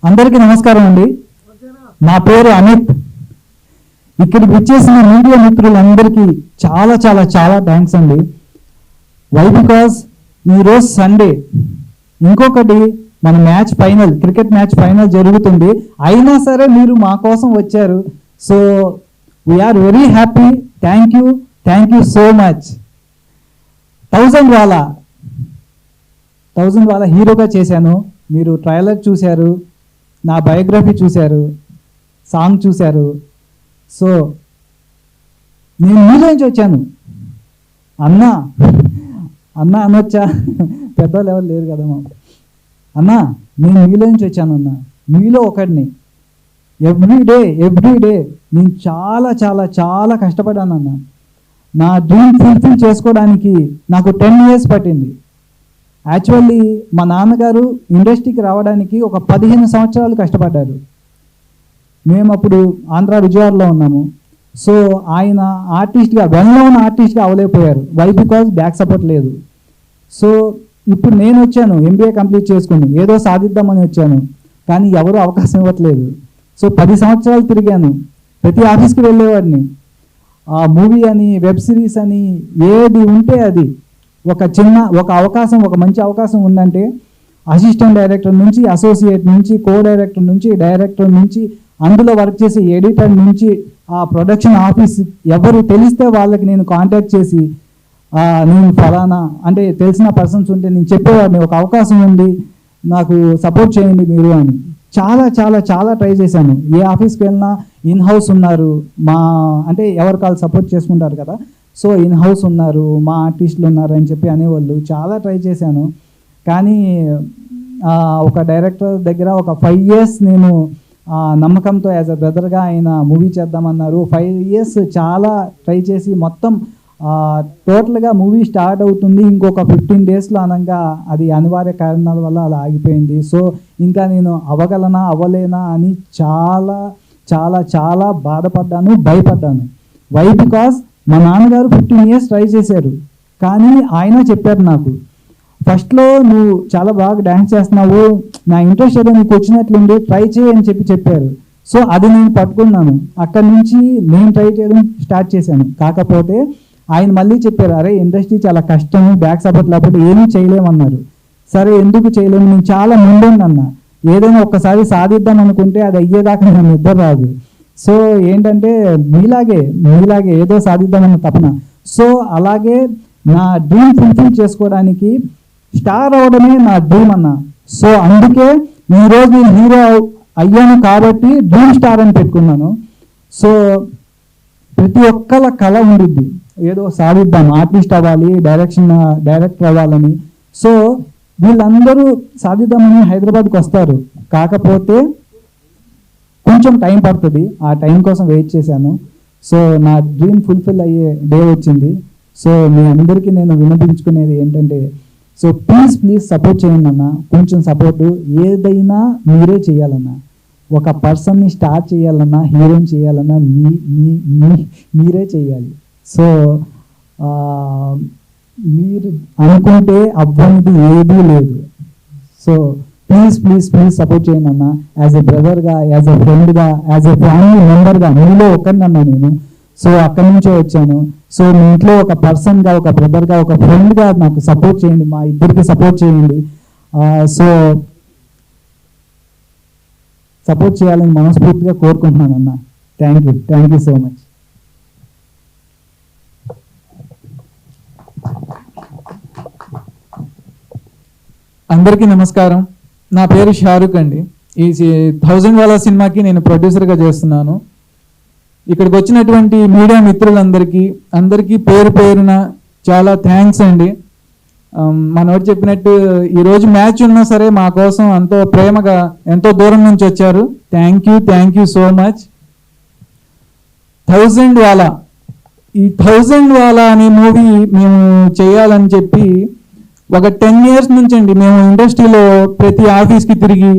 అందరికీ నమస్కారం అండి. నా పేరు అమిత్. ఇక్కడికి వచ్చేసిన మీడియా మిత్రులందరికీ చాలా చాలా చాలా థ్యాంక్స్ అండి. వై బికాస్ ఈరోజు సండే, ఇంకొకటి మన match final, cricket match final జరుగుతుంది. అయినా సరే మీరు మా కోసం వచ్చారు. So we are very happy. Thank you so much. 1000 వాలా హీరోగా చేశాను. మీరు ట్రైలర్ చూశారు, నా బయోగ్రఫీ చూశారు, సాంగ్ చూశారు. సో నేను మీలోంచి వచ్చాను. అన్నా అనొచ్చా? పెద్దవాళ్ళు ఎవరు లేరు కదా మా అన్నా. నేను మీలోంచి వచ్చాను అన్న, మీలో ఒకడిని. ఎవ్రీ డే నేను చాలా చాలా చాలా కష్టపడ్డాను అన్న. నా డ్రీమ్ ఫుల్ఫిల్ చేసుకోవడానికి నాకు 10 years పట్టింది. యాక్చువల్లీ మా నాన్నగారు ఇండస్ట్రీకి రావడానికి ఒక 15 సంవత్సరాలు కష్టపడ్డారు. మేము అప్పుడు ఆంధ్ర విజయవాడలో ఉన్నాము. సో ఆయన ఆర్టిస్ట్గా, వెల్ నోన్ ఆర్టిస్ట్గా అవ్వలేకపోయారు. వై బికాజ్ బ్యాక్ సపోర్ట్ లేదు. సో ఇప్పుడు నేను వచ్చాను, MBA కంప్లీట్ చేసుకుని ఏదో సాధిద్దామని వచ్చాను, కానీ ఎవరు అవకాశం ఇవ్వట్లేదు. సో 10 సంవత్సరాలు తిరిగాను, ప్రతి ఆఫీస్కి వెళ్ళేవాడిని. ఆ మూవీ అని, వెబ్ సిరీస్ అని, ఏది ఉంటే అది, ఒక అవకాశం, ఒక మంచి అవకాశం ఉందంటే అసిస్టెంట్ డైరెక్టర్ నుంచి, అసోసియేట్ నుంచి, కో డైరెక్టర్ నుంచి, డైరెక్టర్ నుంచి, అందులో వర్క్ చేసే ఎడిటర్ నుంచి, ఆ ప్రొడక్షన్ ఆఫీస్ ఎవరు తెలిస్తే వాళ్ళకి నేను కాంటాక్ట్ చేసి నేను ఫలానా అంటే తెలిసిన పర్సన్స్ ఉంటే నేను చెప్పేవాడిని, ఒక అవకాశం ఉంది నాకు సపోర్ట్ చేయండి మీరు అని. చాలా చాలా చాలా ట్రై చేశాను. ఏ ఆఫీస్కి వెళ్ళినా ఇన్ హౌస్ ఉన్నారు, మా అంటే ఎవరు కాళ్ళు సపోర్ట్ చేసుకుంటారు కదా, సో ఇన్ హౌస్ ఉన్నారు, మా ఆర్టిస్టులు ఉన్నారు అని చెప్పి అనేవాళ్ళు. చాలా ట్రై చేశాను, కానీ ఒక డైరెక్టర్ దగ్గర ఒక 5 years నేను నమ్మకంతో యాజ్ అ బ్రదర్గా ఆయన మూవీ చేద్దామన్నారు. 5 years చాలా ట్రై చేసి మొత్తం టోటల్గా మూవీ స్టార్ట్ అవుతుంది ఇంకొక 15 daysలో అనగా అది అనివార్య కారణాల వల్ల అలా ఆగిపోయింది. సో ఇంకా నేను అవ్వలేనా అని చాలా చాలా చాలా బాధపడ్డాను, భయపడ్డాను. వై బికాస్ మా నాన్నగారు 15 years ట్రై చేశారు, కానీ ఆయన చెప్పారు నాకు, ఫస్ట్లో నువ్వు చాలా బాగా డ్యాన్స్ చేస్తున్నావు, నా ఇంట్రెస్ట్ ఏదో నీకు వచ్చినట్లుండి ట్రై చేయి అని చెప్పారు. సో అది నేను పట్టుకున్నాను. అక్కడి నుంచి నేను ట్రై చేయడం స్టార్ట్ చేశాను. కాకపోతే ఆయన మళ్ళీ చెప్పారు, అరే ఇండస్ట్రీ చాలా కష్టం, బ్యాక్ సపోర్ట్ లేకపోతే ఏమీ చేయలేమన్నారు. సరే ఎందుకు చేయలేము, నేను చాలా ముందున్నా, ఏదైనా ఒక్కసారి సాధిద్దాం అనుకుంటే అది అయ్యేదాకా నేను నిద్ర రాదు. సో ఏంటంటే మీలాగే ఏదో సాధిద్దామన్న తపన. సో అలాగే నా డ్రీమ్ ఫుల్ఫిల్ చేసుకోవడానికి స్టార్ అవడమే నా డ్రీమ్ అన్న. సో అందుకే ఈరోజు నేను హీరో అయ్యాను కాబట్టి డ్రీమ్ స్టార్ అని పెట్టుకున్నాను. సో ప్రతి ఒక్కళ్ళ కళ ఉండిద్ది, ఏదో సాధిద్దాం, ఆర్టిస్ట్ అవ్వాలి, డైరెక్టర్ అవ్వాలని. సో వీళ్ళందరూ సాధిద్దామని హైదరాబాద్కి వస్తారు, కాకపోతే కొంచెం టైం పడుతుంది. ఆ టైం కోసం వెయిట్ చేశాను. సో నా డ్రీమ్ ఫుల్ఫిల్ అయ్యే డే వచ్చింది. సో మీ అందరికీ నేను వినపించుకునేది ఏంటంటే, సో ప్లీజ్ సపోర్ట్ చేయండి అన్న. కొంచెం సపోర్టు, ఏదైనా మీరే చేయాలన్నా, ఒక పర్సన్ని స్టార్ట్ చేయాలన్నా, హీరోయిన్ చేయాలన్నా మీరే చేయాలి. సో మీరు అనుకుంటే అవ్వనిది ఏదీ లేదు. సో ప్లీజ్ సపోర్ట్ చేయండి అన్న. యాజ్ ఎ బ్రదర్గా, యాజ్ ఎ ఫ్రెండ్గా, యాజ్ ఎ ఫ్యామిలీ మెంబర్గా మీలో ఒకరినన్నా నేను. సో అక్కడి నుంచే వచ్చాను. సో మీ ఇంట్లో ఒక పర్సన్గా, ఒక బ్రదర్గా, ఒక ఫ్రెండ్గా నాకు సపోర్ట్ చేయండి, మా ఇద్దరికి సపోర్ట్ చేయండి. సో సపోర్ట్ చేయాలని మనస్ఫూర్తిగా కోరుకుంటున్నాను అన్న. Thank you so much. అందరికీ నమస్కారం. నా పేరు షారుఖ్ అండి. ఈ 1000 వాలా సినిమాకి నేను ప్రొడ్యూసర్గా చేస్తున్నాను. ఇక్కడికి వచ్చినటువంటి మీడియా మిత్రులందరికీ పేరు పేరున చాలా థ్యాంక్స్ అండి. మనోడు చెప్పినట్టు ఈరోజు మ్యాచ్ ఉన్నా సరే మా కోసం ఎంతో ప్రేమగా, ఎంతో దూరం నుంచి వచ్చారు. Thank you so much. 1000 వాలా, ఈ 1000 వాలా అనే మూవీ మేము చేయాలని చెప్పి ఒక 10 years నుంచి అండి మేము ఇండస్ట్రీలో ప్రతి ఆఫీస్కి తిరిగి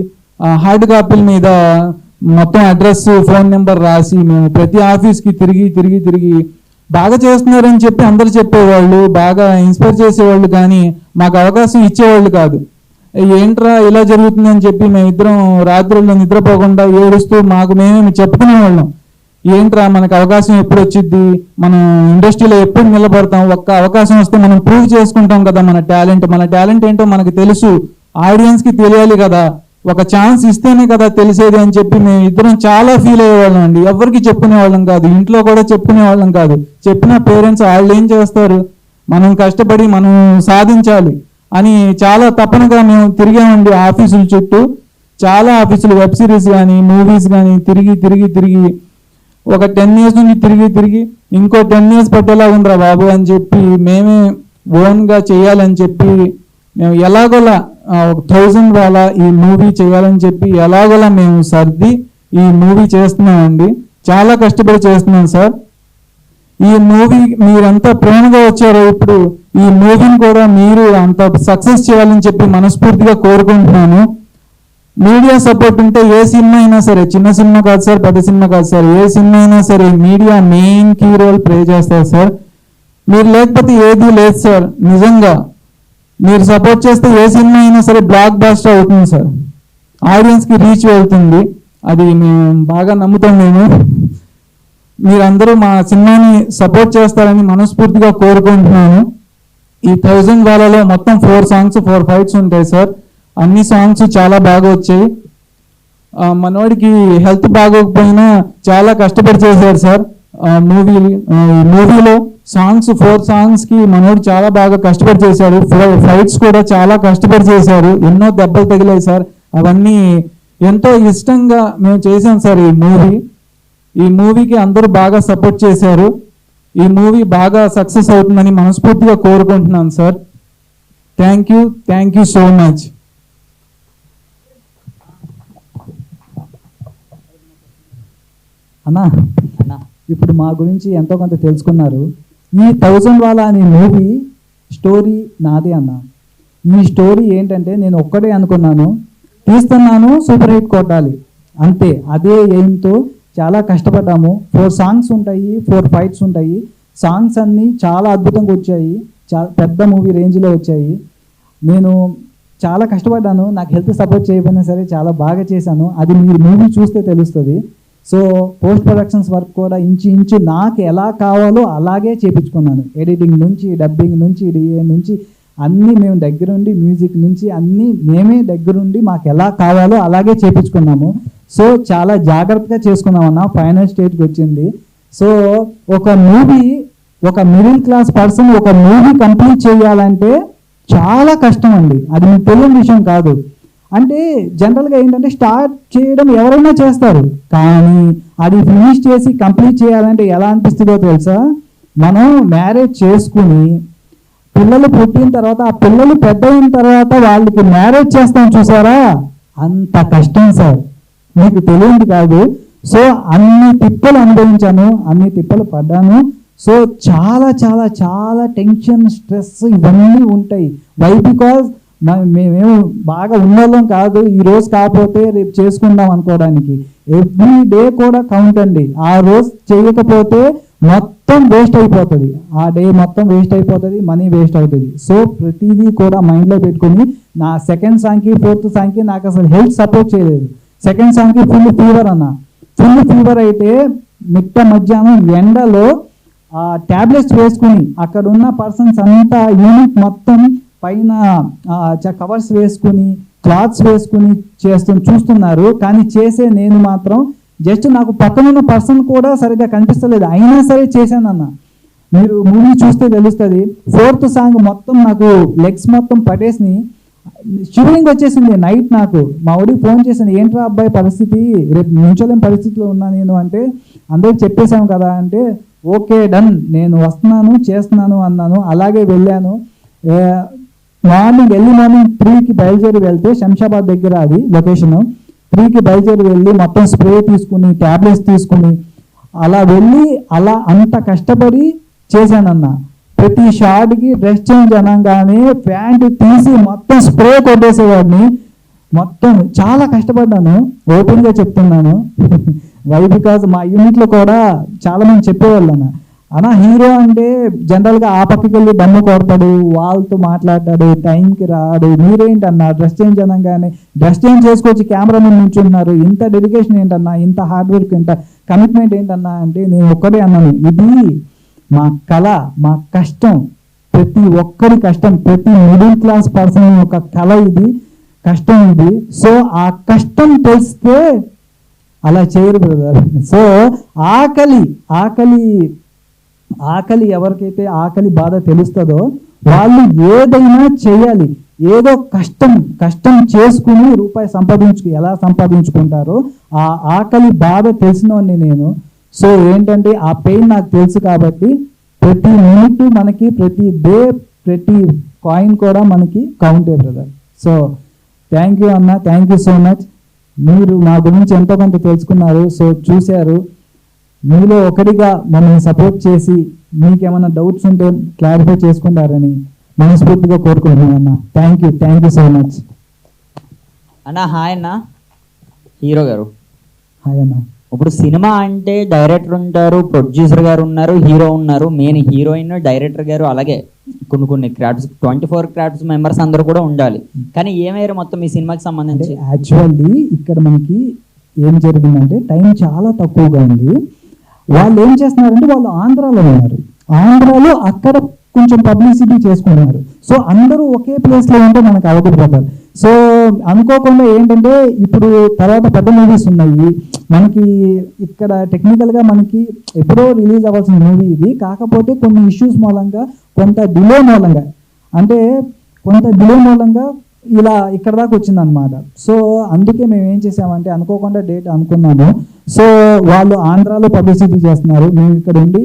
హార్డ్ కాపీల మీద మొత్తం అడ్రస్, ఫోన్ నెంబర్ రాసి మేము ప్రతి ఆఫీస్కి తిరిగి బాగా చేస్తున్నారని చెప్పి అందరు చెప్పేవాళ్ళు, బాగా ఇన్స్పైర్ చేసేవాళ్ళు, కానీ మాకు అవకాశం ఇచ్చేవాళ్ళు కాదు. ఏంట్రా ఇలా జరుగుతుంది అని చెప్పి మేమిద్దరం రాత్రుల్లో నిద్రపోకుండా ఏడుస్తూ మాకు మేమేమి చెప్పుకునేవాళ్ళం. ఏంట్రా మనకు అవకాశం ఎప్పుడు వచ్చిద్ది, మనం ఇండస్ట్రీలో ఎప్పుడు నిలబడతాం, ఒక్క అవకాశం వస్తే మనం ప్రూవ్ చేసుకుంటాం కదా మన టాలెంట్ ఏంటో మనకు తెలుసు, ఆడియన్స్కి తెలియాలి కదా, ఒక ఛాన్స్ ఇస్తేనే కదా తెలిసేది అని చెప్పి మేము ఇద్దరం చాలా ఫీల్ అయ్యేవాళ్ళం అండి. ఎవరికి చెప్పుకునేవాళ్ళం కాదు, ఇంట్లో కూడా చెప్పుకునేవాళ్ళం కాదు. చెప్పిన పేరెంట్స్ వాళ్ళు ఏం చేస్తారు, మనం కష్టపడి మనం సాధించాలి అని చాలా తపనగా మేము తిరిగామండి ఆఫీసుల చుట్టూ. చాలా ఆఫీసులు, వెబ్ సిరీస్ కానీ మూవీస్ కానీ తిరిగి ఒక 10 years నుంచి తిరిగి ఇంకో 10 years పట్టేలా ఉందిరా బాబు అని చెప్పి మేమే ఓన్గా చేయాలని చెప్పి మేము ఎలాగోలా 1000 వాళ్ళ ఈ మూవీ చేయాలని చెప్పి ఎలాగోలా మేము సర్ది ఈ మూవీ చేస్తున్నామండి. చాలా కష్టపడి చేస్తున్నాం సార్. ఈ మూవీ మీరంతా ప్రేమగా వచ్చారు, ఇప్పుడు ఈ మూవీని కూడా మీరు అంత సక్సెస్ చేయాలని చెప్పి మనస్ఫూర్తిగా కోరుకుంటున్నాను. మీడియా సపోర్ట్ ఉంటే ఏ సినిమా అయినా సరే, చిన్న సినిమా కాదు సార్, పెద్ద సినిమా కాదు సార్, ఏ సినిమా అయినా సరే media main key role play చేస్తారు సార్. మీరు లేకపోతే ఏది లేదు సార్. నిజంగా మీరు సపోర్ట్ చేస్తే ఏ సినిమా అయినా సరే బ్లాక్ బాస్టర్ అవుతుంది సార్, ఆడియన్స్కి రీచ్ వెళ్తుంది. అది మేము బాగా నమ్ముతాం. మీరందరూ మా సినిమాని సపోర్ట్ చేస్తారని మనస్ఫూర్తిగా కోరుకుంటున్నాను. ఈ 1000 వాళ్ళలో మొత్తం 4 songs 4 fights ఉంటాయి సార్. అన్ని సాంగ్స్ చాలా బాగా వచ్చాయి. మనోడికి హెల్త్ బాగోకపోయినా చాలా కష్టపడి చేశారు సార్. మూవీలో 4 సాంగ్స్కి మనోడు చాలా బాగా కష్టపడి చేశారు. ఫైట్స్ కూడా చాలా కష్టపడి చేశారు. ఎన్నో దెబ్బలు తగిలాయి సార్. అవన్నీ ఎంతో ఇష్టంగా మేము చేసాం సార్. ఈ మూవీకి అందరూ బాగా సపోర్ట్ చేశారు. ఈ మూవీ బాగా సక్సెస్ అవుతుందని మనస్ఫూర్తిగా కోరుకుంటున్నాను sir. Thank you so much. అన్నా, ఇప్పుడు మా గురించి ఎంతో కొంత తెలుసుకున్నారు. ఈ 1000 వాళ్ళ అనే మూవీ స్టోరీ నాదే అన్న. ఈ స్టోరీ ఏంటంటే నేను ఒక్కడే అనుకున్నాను, తీస్తున్నాను, సూపర్ హిట్ కొట్టాలి అంతే. అదే ఎయిమ్తో చాలా కష్టపడ్డాము. 4 songs ఉంటాయి, 4 fights ఉంటాయి. సాంగ్స్ అన్నీ చాలా అద్భుతంగా వచ్చాయి, చాలా పెద్ద మూవీ రేంజ్లో వచ్చాయి. నేను చాలా కష్టపడ్డాను. నాకు హెల్త్ సపోర్ట్ చేయకపోయినా సరే చాలా బాగా చేశాను. అది మీరు మూవీ చూస్తే తెలుస్తుంది. సో పోస్ట్ ప్రొడక్షన్స్ వర్క్ కూడా ఇంచు నాకు ఎలా కావాలో అలాగే చేయించుకున్నాను. ఎడిటింగ్ నుంచి, డబ్బింగ్ నుంచి, డిఏ నుంచి అన్నీ మేము దగ్గరుండి, మ్యూజిక్ నుంచి అన్నీ మేమే దగ్గరుండి మాకు ఎలా కావాలో అలాగే చేయించుకున్నాము. సో చాలా జాగ్రత్తగా చేసుకున్నామన్నా. ఫైనల్ స్టేజ్కి వచ్చింది. సో ఒక మిడిల్ క్లాస్ పర్సన్ ఒక మూవీ కంప్లీట్ చేయాలంటే చాలా కష్టం అండి. అది మీకు తెలియని విషయం కాదు. అంటే జనరల్గా ఏంటంటే స్టార్ట్ చేయడం ఎవరైనా చేస్తారు, కానీ అది ఫినిష్ చేసి కంప్లీట్ చేయాలంటే ఎలా అనిపిస్తుందో తెలుసా? మనం మ్యారేజ్ చేసుకుని పిల్లలు పుట్టిన తర్వాత, ఆ పిల్లలు పెద్ద అయిన తర్వాత వాళ్ళకి మ్యారేజ్ చేస్తాం చూసారా, అంత కష్టం సార్. మీకు తెలియదు కాదు. సో అన్ని తిప్పలు అనుభవించాను, అన్ని తిప్పలు పడ్డాను. సో చాలా చాలా చాలా టెన్షన్, స్ట్రెస్ ఇవన్నీ ఉంటాయి. వై? బికాజ్ మేమేమో బాగా ఉన్నోళ్ళం కాదు, ఈరోజు కాకపోతే రేపు చేసుకుందాం అనుకోవడానికి. ఎవ్రీ డే కూడా కౌంట్ అండి. ఆ రోజు చేయకపోతే మొత్తం వేస్ట్ అయిపోతుంది, ఆ డే మొత్తం వేస్ట్ అయిపోతుంది, మనీ వేస్ట్ అవుతుంది. సో ప్రతిదీ కూడా మైండ్లో పెట్టుకుని నా సెకండ్ సాంగ్కి, 4th సాంగ్కి నాకు అసలు హెల్త్ సపోర్ట్ చేయలేదు. సెకండ్ సాంగ్కి ఫుల్ ఫీవర్ అన్న. ఫుల్ ఫీవర్ అయితే మిట్ట మధ్యాహ్నం ఎండలో ట్యాబ్లెట్స్ వేసుకుని అక్కడ ఉన్న పర్సన్స్ అంతా యూనిట్ మొత్తం పైన కవర్స్ వేసుకుని, క్లాత్స్ వేసుకుని చూస్తున్నారు. కానీ చేసే నేను మాత్రం జస్ట్ నాకు పక్కన ఉన్న పర్సన్ కూడా సరిగ్గా కనిపిస్తలేదు, అయినా సరే చేశానన్న. మీరు మూవీ చూస్తే తెలుస్తుంది. 4th సాంగ్ మొత్తం నాకు లెగ్స్ మొత్తం పట్టేసి షివరింగ్ వచ్చేసింది నైట్. నాకు మా ఊడికి ఫోన్ చేశాను, ఏంట్రా అబ్బాయి పరిస్థితి, రేపు నుంచోలేని పరిస్థితిలో ఉన్నా నేను అంటే, అందరికి చెప్పేశాను కదా అంటే, ఓకే డన్, నేను వస్తున్నాను, చేస్తున్నాను అన్నాను. అలాగే వెళ్ళాను. ఎర్లీ మార్నింగ్ 3కి బయలుదేరి వెళ్తే, శంషాబాద్ దగ్గర అది లొకేషన్. 3కి బయలుదేరి వెళ్ళి మొత్తం స్ప్రే తీసుకుని, ట్యాబ్లెట్స్ తీసుకుని అలా వెళ్ళి అలా అంత కష్టపడి చేశానన్న. ప్రతి షార్ట్కి డ్రెస్ చేంజ్ అనగానే ప్యాంటు తీసి మొత్తం స్ప్రే కొట్టేసేవాడిని. మొత్తం చాలా కష్టపడ్డాను, ఓపెన్గా చెప్తున్నాను. వై? బికాజ్ మా యూనిట్లో కూడా చాలామంది చెప్పేవాళ్ళు అన్న, అన్న హీరో అంటే జనరల్గా ఆ పక్కకి వెళ్ళి దమ్ము కొడతాడు, వాళ్ళతో మాట్లాడతాడు, టైంకి రాడు. మీరేంటన్నా డ్రెస్ చేంజ్ అనగానే డ్రెస్ చేంజ్ చేసుకొచ్చి కెమెరా ముందు నుంచుంటున్నారు. ఇంత డెడికేషన్ ఏంటన్నా, ఇంత హార్డ్ వర్క్, ఇంత కమిట్మెంట్ ఏంటన్నా అంటే నేను ఒక్కడే అన్నాను, ఇది మా కళ, మా కష్టం, ప్రతి ఒక్కరి కష్టం, ప్రతి మిడిల్ క్లాస్ పర్సన్ యొక్క కళ ఇది, కష్టం ఇది. సో ఆ కష్టం తెలిస్తే అలా చేయరు బ్రదర్. సో ఆకలి ఆకలి ఆకలి ఎవరికైతే ఆకలి బాధ తెలుస్తుందో వాళ్ళు ఏదైనా చేయాలి. ఏదో కష్టం చేసుకుని రూపాయి ఎలా సంపాదించుకుంటారో ఆ ఆకలి బాధ తెలిసినోడిని నేను. సో ఏంటంటే ఆ పెయిన్ నాకు తెలుసు కాబట్టి ప్రతి మినిట్ మనకి, ప్రతి డే, ప్రతి కాయిన్ కూడా మనకి కౌంటే బ్రదర్. సో థ్యాంక్ యూ అన్న, థ్యాంక్ యూ సో మచ్. మీరు మా గురించి ఎంతో కొంత తెలుసుకున్నారు, సో చూశారు. మీలో ఒకటిగా మమ్మల్ని సపోర్ట్ చేసి మీకేమైనా డౌట్స్ ఉంటే క్లారిఫై చేసుకుంటారని మనస్ఫూర్తిగా కోరుకుంటున్నాను అన్న. థ్యాంక్ యూ సో మచ్ అన్న. హాయ్ అన్న. హీరో గారు హాయ్ అన్న. ఇప్పుడు సినిమా అంటే డైరెక్టర్ ఉంటారు, ప్రొడ్యూసర్ గారు ఉన్నారు, హీరో ఉన్నారు, మెయిన్ హీరోయిన్, డైరెక్టర్ గారు, అలాగే కొన్ని క్రాఫ్ట్స్ 24 క్రాఫ్ట్స్ మెంబర్స్ అందరూ కూడా ఉండాలి. కానీ ఏమయ్యారు మొత్తం ఈ సినిమాకి సంబంధించి? యాక్చువల్లీ ఇక్కడ మనకి ఏం జరిగిందంటే టైం చాలా తక్కువగా ఉంది. వాళ్ళు ఏం చేస్తున్నారంటే వాళ్ళు ఆంధ్రాలో ఉన్నారు, ఆంధ్రాలో అక్కడ కొంచెం పబ్లిసిటీ చేసుకుంటున్నారు. సో అందరూ ఒకే ప్లేస్లో ఉంటే మనకు అవగలిపోతారు. సో అనుకోకుండా ఏంటంటే ఇప్పుడు తర్వాత పెద్ద మూవీస్ ఉన్నాయి మనకి ఇక్కడ, టెక్నికల్గా మనకి ఎప్పుడో రిలీజ్ అవ్వాల్సిన మూవీ ఇది. కాకపోతే కొన్ని ఇష్యూస్ మూలంగా, కొంత డిలే మూలంగా ఇలా ఇక్కడ దాకా వచ్చిందనమాట. సో అందుకే మేము ఏం చేసామంటే అనుకోకుండా డేట్ అనుకున్నాము. సో వాళ్ళు ఆంధ్రాలో పబ్లిసిటీ చేస్తున్నారు, మేము ఇక్కడ ఉండి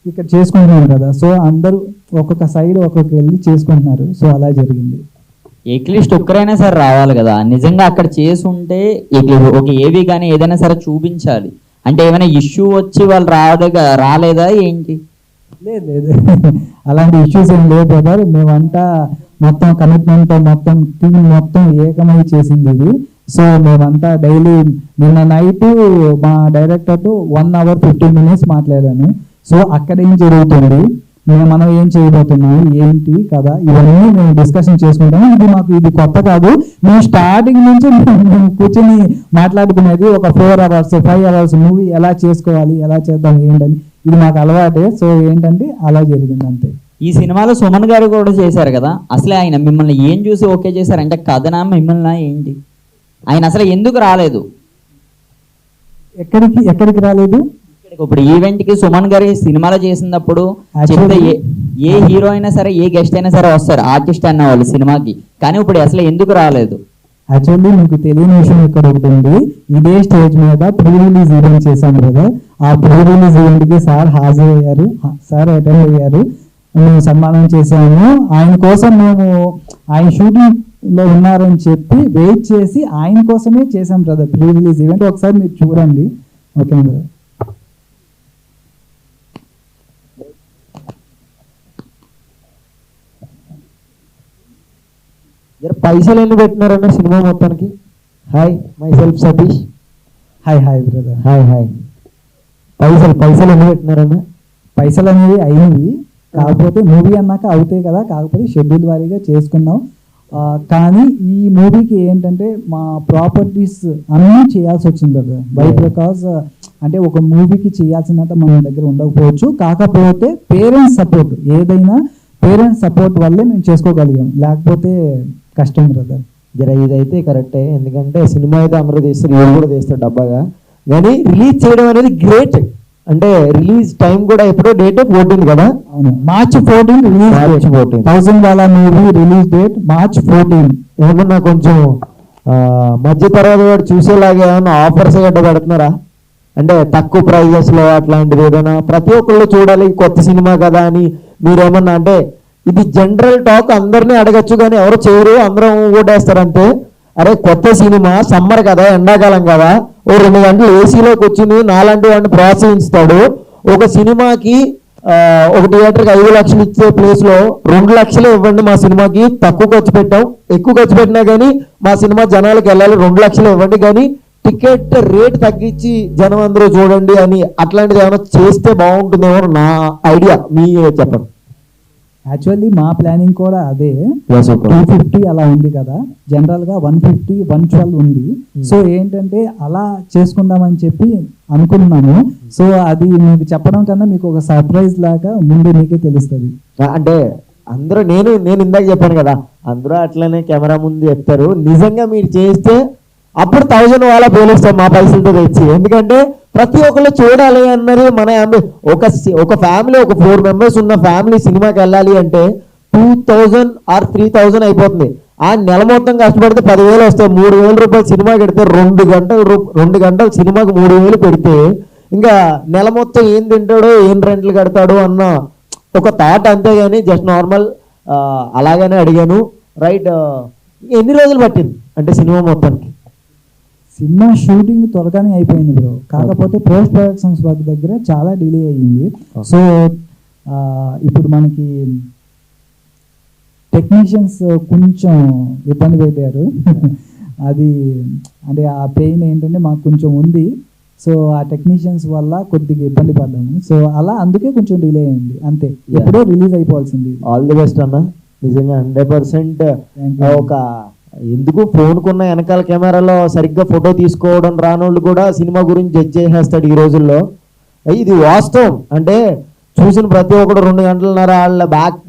ఇక్కడ చేసుకుంటున్నాం కదా. సో అందరూ ఒక్కొక్క సైడ్ వెళ్ళి చేసుకుంటున్నారు. సో అలా జరిగింది. ఎట్లీస్ట్ ఒక్కరైనా సరే రావాలి కదా. నిజంగా అక్కడ చేసి ఉంటే ఒక ఏవి కానీ ఏదైనా సరే చూపించాలి. అంటే ఏమైనా ఇష్యూ వచ్చి వాళ్ళు రాలేదా ఏంటి? లేదు అలాంటి ఇష్యూస్ ఏం లేదు బ్రదర్. మేమంతా మొత్తం కమిట్మెంట్తో మొత్తం టీం మొత్తం ఏకమై చేసింది ఇది. సో మేమంతా డైలీ, నిన్న నైట్ మా డైరెక్టర్తో 1 hour 15 minutes మాట్లాడాను. సో అక్కడ ఏం జరుగుతుంది, మనం ఏం చేయబోతున్నాము, ఏంటి కదా, ఇవన్నీ మేము డిస్కషన్ చేసుకుంటాము. ఇది కొత్త కాదు, మేము స్టార్టింగ్ నుంచి మేము కూర్చొని మాట్లాడుకునేది. ఒక 4 hours 5 hours మూవీ ఎలా చేసుకోవాలి, ఎలా చేద్దాం ఏంటని, ఇది మాకు అలవాటే. సో ఏంటంటే అలా జరిగింది అంతే. ఈ సినిమాలో సుమన్ గారు కూడా చేశారు కదా, అసలు ఆయన మిమ్మల్ని ఏం చూసి ఓకే చేశారంటే కథనా మిమ్మల్ని ఏంటి? ఆయన అసలు ఎందుకు రాలేదు? ఎక్కడికి రాలేదు? ఇప్పుడు ఈవెంట్ కి సుమన్ గారి సినిమాలో చేసినప్పుడు చెప్తే ఏ హీరో అయినా సరే, ఏ గెస్ట్ అయినా సరే వస్తారు, ఆర్టిస్ట్ అన్న వాళ్ళు సినిమాకి. కానీ ఇప్పుడు అసలు ఎందుకు రాలేదు? యాక్చువల్లీ మీకు తెలియని విషయం ఇక్కడ ఒకటి ఉంది. ఇదే స్టేజ్ మీద ప్రీ రిలీజ్ ఈవెంట్ చేశాం కదా, ఆ ప్రీ రిలీజ్ ఈవెంట్కి సార్ హాజరయ్యారు, సార్ అటెండ్ అయ్యారు, మేము సన్మానం చేశాము. ఆయన కోసం మేము ఆయన షూటింగ్ లో ఉన్నారని చెప్పి వెయిట్ చేసి ఆయన కోసమే చేశాం బ్రదర్ ప్రీ రిలీజ్ ఈవెంట్. ఒకసారి మీరు చూడండి. Okay brother. పైసలు ఎన్ని పెట్టినారన్న సినిమా మొత్తానికి? Hi, my self Satish. Hi brother. Hi. పైసలు ఎన్ని పెట్టినారన్న? పైసలు అనేవి అయినవి, కాకపోతే మూవీ అన్నాక అవుతాయి కదా, కాకపోతే షెడ్యూల్ వారీగా చేసుకున్నాం. కానీ ఈ మూవీకి ఏంటంటే మా ప్రాపర్టీస్ అన్నీ చేయాల్సి వచ్చింది బ్రదర్. బై బికాజ్ అంటే ఒక మూవీకి చేయాల్సినంత మన దగ్గర ఉండకపోవచ్చు, కాకపోతే పేరెంట్స్ సపోర్ట్, ఏదైనా పేరెంట్స్ సపోర్ట్ వల్లే మేము చేసుకోగలిగాం, లేకపోతే కష్టం బ్రదర్. ఇదైతే కరెక్టే, ఎందుకంటే సినిమా అయితే అందరూ తీస్తారు, ఇవి కూడా తీస్తారు డబ్బాగా. కానీ రిలీజ్ చేయడం అనేది గ్రేట్. అంటే రిలీజ్ టైం కూడా ఎప్పుడో డేట్ 14 కదా? అవును, March 14 రిలీజ్. March 14 1000 వాలా మూవీ రిలీజ్ డేట్ March 14. ఏమన్నా కొంచెం మధ్య తర్వాత వాడు చూసేలాగా ఏమన్నా ఆఫర్స్ గడ్డ పెడుతున్నారా? అంటే తక్కువ ప్రైజెస్ లో అట్లాంటిది ఏదైనా? ప్రతి ఒక్కళ్ళు చూడాలి, కొత్త సినిమా కదా అని మీరేమన్నా, అంటే ఇది జనరల్ టాక్, అందరినీ అడగచ్చు కానీ ఎవరు చేయరు, అందరం ఓటేస్తారంతే. అరే కొత్త సినిమా, సమ్మర్ కదా, ఎండాకాలం కదా, ఓ 2 గంటలు ఏసీలోకి వచ్చింది, నాలాంటి వాడిని ప్రోత్సహిస్తాడు. ఒక సినిమాకి ఒక థియేటర్కి 5 లక్షలు ఇచ్చే ప్లేస్ లో 2 లక్షలు ఇవ్వండి మా సినిమాకి, తక్కువ ఖర్చు పెట్టాం, ఎక్కువ ఖర్చు పెట్టినా కానీ మా సినిమా జనాలకు వెళ్ళాలి, 2 లక్షలు ఇవ్వండి కానీ టికెట్ రేట్ తగ్గించి జనం అందరూ చూడండి అని అట్లాంటిది ఏమైనా చేస్తే బాగుంటుందేమో నా ఐడియా, మీ చెప్పండి. యాక్చువల్లీ మా ప్లానింగ్ కూడా అదే. 250 అలా ఉంది కదా, జనరల్ గా 150 112 ఉంది. సో ఏంటంటే అలా చేసుకుందామని చెప్పి అనుకుంటున్నాము. సో అది మీకు చెప్పడం కన్నా మీకు ఒక సర్ప్రైజ్ లాగా ముందు మీకే తెలుస్తుంది. అంటే అందరూ నేను ఇందాక చెప్పాను కదా, అందరూ అట్లనే కెమెరా ముందు చెప్తారు. నిజంగా మీరు చేస్తే అప్పుడు 1000 వాళ్ళ పోలిస్తాం మా పైసలతో తెచ్చి. ఎందుకంటే ప్రతి ఒక్కళ్ళు చూడాలి అన్నది మన ఒక ఫ్యామిలీ, ఒక 4 మెంబర్స్ ఉన్న ఫ్యామిలీ సినిమాకి వెళ్ళాలి అంటే 2000 ఆర్ 3000 అయిపోతుంది. ఆ నెల మొత్తం కష్టపడితే 10,000 వస్తాయి. 3,000 రూపాయలు సినిమాకి పెడితే 2 గంటలు సినిమాకి 3,000 పెడితే ఇంకా నెల మొత్తం ఏం తింటాడో ఏం రెంట్లు కడతాడో అన్న ఒక థాట్, అంతేగాని జస్ట్ నార్మల్ అలాగనే అడిగాను. రైట్, ఎన్ని రోజులు పట్టింది అంటే సినిమా మొత్తానికి? సినిమా షూటింగ్ త్వరగానే అయిపోయింది బ్రో, కాకపోతే పోస్ట్ ప్రొడక్షన్స్ వర్క్ దగ్గర చాలా డిలే అయ్యింది. సో ఇప్పుడు మనకి టెక్నీషియన్స్ కొంచెం ఇబ్బంది పెట్టారు. అది అంటే ఆ పెయిన్ ఏంటంటే మాకు కొంచెం ఉంది. సో ఆ టెక్నీషియన్స్ వల్ల కొద్దిగా ఇబ్బంది పడ్డాము. సో అలా అందుకే కొంచెం డిలే అయింది అంతే. ఎప్పుడో రిలీజ్ అయిపోవాల్సింది. ఆల్ ది బెస్ట్ అన్న, నిజంగా 100%. ఒక ఎందుకు ఫోన్కున్న వెనకాల కెమెరాలో సరిగ్గా ఫోటో తీసుకోవడం రానోళ్ళు కూడా సినిమా గురించి జడ్జ్ చేసేస్తాడు ఈ రోజుల్లో. ఇది వాస్తవం. అంటే చూసిన ప్రతి ఒక్కడు 2 గంటలన్నర వాళ్ళ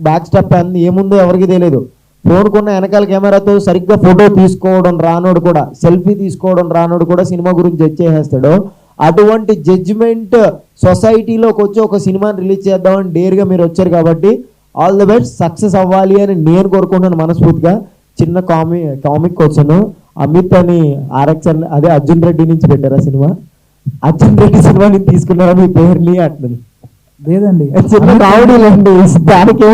బ్యాక్ స్టెప్ అంది ఏముందో ఎవరికి తెలియదు. ఫోన్కున్న వెనకాల కెమెరాతో సరిగ్గా ఫోటో తీసుకోవడం రానోడు కూడా, సెల్ఫీ తీసుకోవడం రానోడు కూడా సినిమా గురించి జడ్జ్ చేసేస్తాడు. అటువంటి జడ్జిమెంట్ సొసైటీలోకి వచ్చి ఒక సినిమాని రిలీజ్ చేద్దామని డేర్గా మీరు వచ్చారు కాబట్టి ఆల్ ది బెస్ట్, సక్సెస్ అవ్వాలి అని నేను కోరుకుంటున్నాను మనస్ఫూర్తిగా. చిన్న కామిక్ క్వశ్చన్, అమిత్ అని RX అదే అర్జున్ రెడ్డి నుంచి పెట్టారా సినిమా? అర్జున్ రెడ్డి సినిమా నుంచి తీసుకున్నారా మీ పేరుని? అట్లని లేదండి, చిన్న కామెడీలండి, దానికి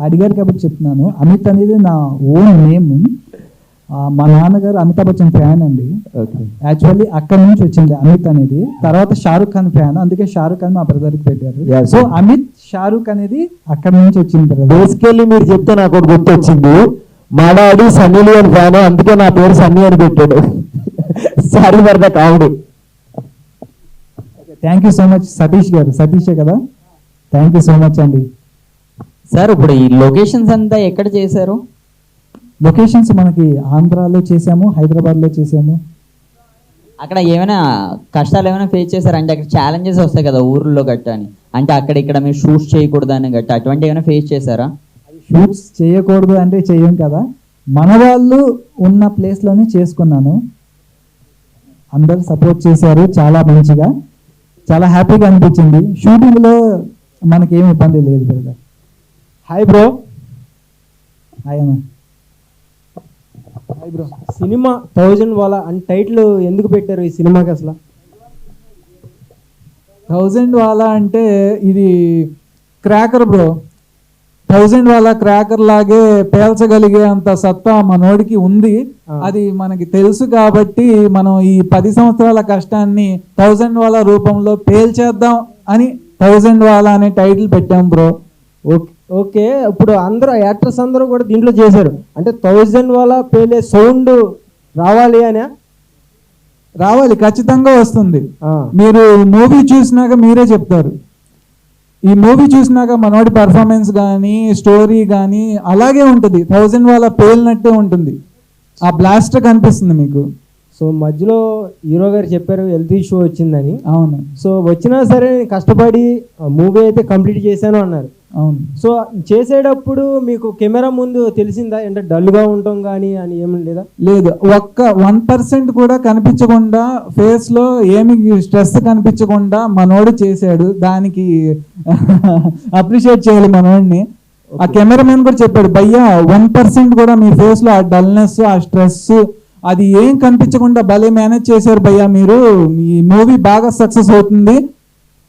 అడిగారు కాబట్టి చెప్తున్నాను. అమిత్ అనేది నా ఓన్ నేమ్. మా నాన్నగారు అమితాబ్ బచ్చన్ ఫ్యాన్ అండి. యాక్చువల్లీ అక్కడ నుంచి వచ్చింది అమిత్ అనేది. తర్వాత షారుఖ్ ఖాన్ ఫ్యాన్, అందుకే షారుఖ్ ఖాన్ మా బ్రదర్ కి పెట్టారు. సో అమిత్ షారుఖ్ అనేది అక్కడ నుంచి వచ్చింది. బేసికల్లీ మీరు చెప్తే నాకు ఒకటి గుర్తొచ్చింది, మా డాడీ సన్నీ లియోన్ ఫ్యాన్, అందుకే నా పేరు సన్నీ అని పెట్టాడు. Sorry for the comedy. Thank you so much Satish గారు. సతీషే కదా, థ్యాంక్ యూ సో మచ్ అండి. సార్ ఇప్పుడు ఈ లొకేషన్స్ అంతా ఎక్కడ చేశారు? లొకేషన్స్ మనకి ఆంధ్రాలో చేసాము, హైదరాబాద్లో చేసాము. అక్కడ ఏమైనా కష్టాలు ఏమైనా ఫేస్ చేశారు అంటే అక్కడ ఛాలెంజెస్ వస్తాయి కదా ఊర్లో గట్ట అని, అంటే అక్కడ ఇక్కడ మీరు షూట్స్ చేయకూడదు అని గట్ట అటువంటి ఏమైనా ఫేస్ చేశారా? షూట్స్ చేయకూడదు అంటే చెయ్యం కదా, మన వాళ్ళు ఉన్న ప్లేస్లోనే చేసుకున్నాను. అందరు సపోర్ట్ చేశారు చాలా మంచిగా, చాలా హ్యాపీగా అనిపించింది. షూటింగ్లో మనకేం ఇబ్బంది లేదు బ్రదర్. Hi bro. హాయ్ అన్న. Hi bro. సినిమా 1000 వాళ్ళ అని టైటిల్ ఎందుకు పెట్టారు ఈ సినిమాకి అసలు? 1000 వాళ్ళ అంటే ఇది క్రాకర్ బ్రో. 1000 వాళ్ళ క్రాకర్ లాగే పేల్చగలిగే అంత సత్తా మనోడికి ఉంది. అది మనకి తెలుసు కాబట్టి మనం ఈ 10 సంవత్సరాల కష్టాన్ని 1000 వాళ్ళ రూపంలో పేల్చేద్దాం అని 1000 వాళ్ళ అనే టైటిల్ పెట్టాం బ్రో. ఓకే, ఇప్పుడు అందరూ యాక్టర్స్ అందరూ కూడా దీంట్లో చేశారు అంటే 1000 వాళ్ళ పేలే సౌండ్ రావాలి అని? రావాలి, ఖచ్చితంగా వస్తుంది. మీరు మూవీ చూసినాక మీరే చెప్తారు. ఈ మూవీ చూసినాక మనోడి పర్ఫార్మెన్స్ కానీ స్టోరీ కానీ అలాగే ఉంటుంది. 1000 వాళ్ళ పేలినట్టే ఉంటుంది, ఆ బ్లాస్ట్ కనిపిస్తుంది మీకు. సో మధ్యలో హీరో గారు చెప్పారు హెల్త్ ఇష్యూ వచ్చిందని. అవును. సో వచ్చినా సరే కష్టపడి మూవీ అయితే కంప్లీట్ చేశాను అన్నారు. అవును. సో చేసేటప్పుడు మీకు కెమెరా ముందు తెలిసిందా అంటే డల్గా ఉంటాం కానీ అని ఏమి లేదా? లేదు, ఒక్క 1% కూడా కనిపించకుండా ఫేస్ లో ఏమి స్ట్రెస్ కనిపించకుండా మనోడు చేశాడు. దానికి అప్రిషియేట్ చేయాలి మనోడిని. ఆ కెమెరామెన్ కూడా చెప్పాడు, భయ్యా 1% కూడా మీ ఫేస్ లో ఆ డల్నెస్ ఆ స్ట్రెస్ అది ఏం కనిపించకుండా భలే మేనేజ్ చేశారు భయ్యా మీరు, ఈ మూవీ బాగా సక్సెస్ అవుతుంది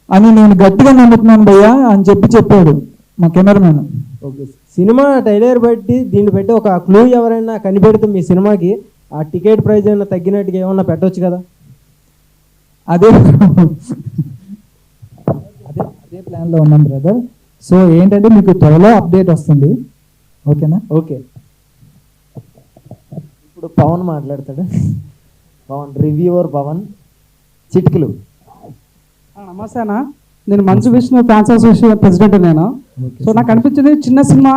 అని నేను గట్టిగా నమ్ముతున్నాను భయ్యా అని చెప్పాడు మా కెమెరామెన్. ఓకే, సినిమా ట్రైలర్ బట్టి దీన్ని బట్టి ఒక క్లూ ఎవరైనా కనిపెడితే మీ సినిమాకి ఆ టికెట్ ప్రైస్ ఏమైనా తగ్గినట్టుగా ఏమన్నా పెట్టవచ్చు కదా? అదే ప్లాన్లో ఉన్నాం బ్రదర్. సో ఏంటంటే మీకు త్వరలో అప్డేట్ వస్తుంది. ఓకేనా? ఓకే. ఇప్పుడు పవన్ మాట్లాడతాడు. పవన్ రివ్యూవర్ పవన్ చిటికలు. నమస్తే అన్న, నేను Manchu Vishnu fans association president నేను. సో నాకు అనిపించింది చిన్న సినిమా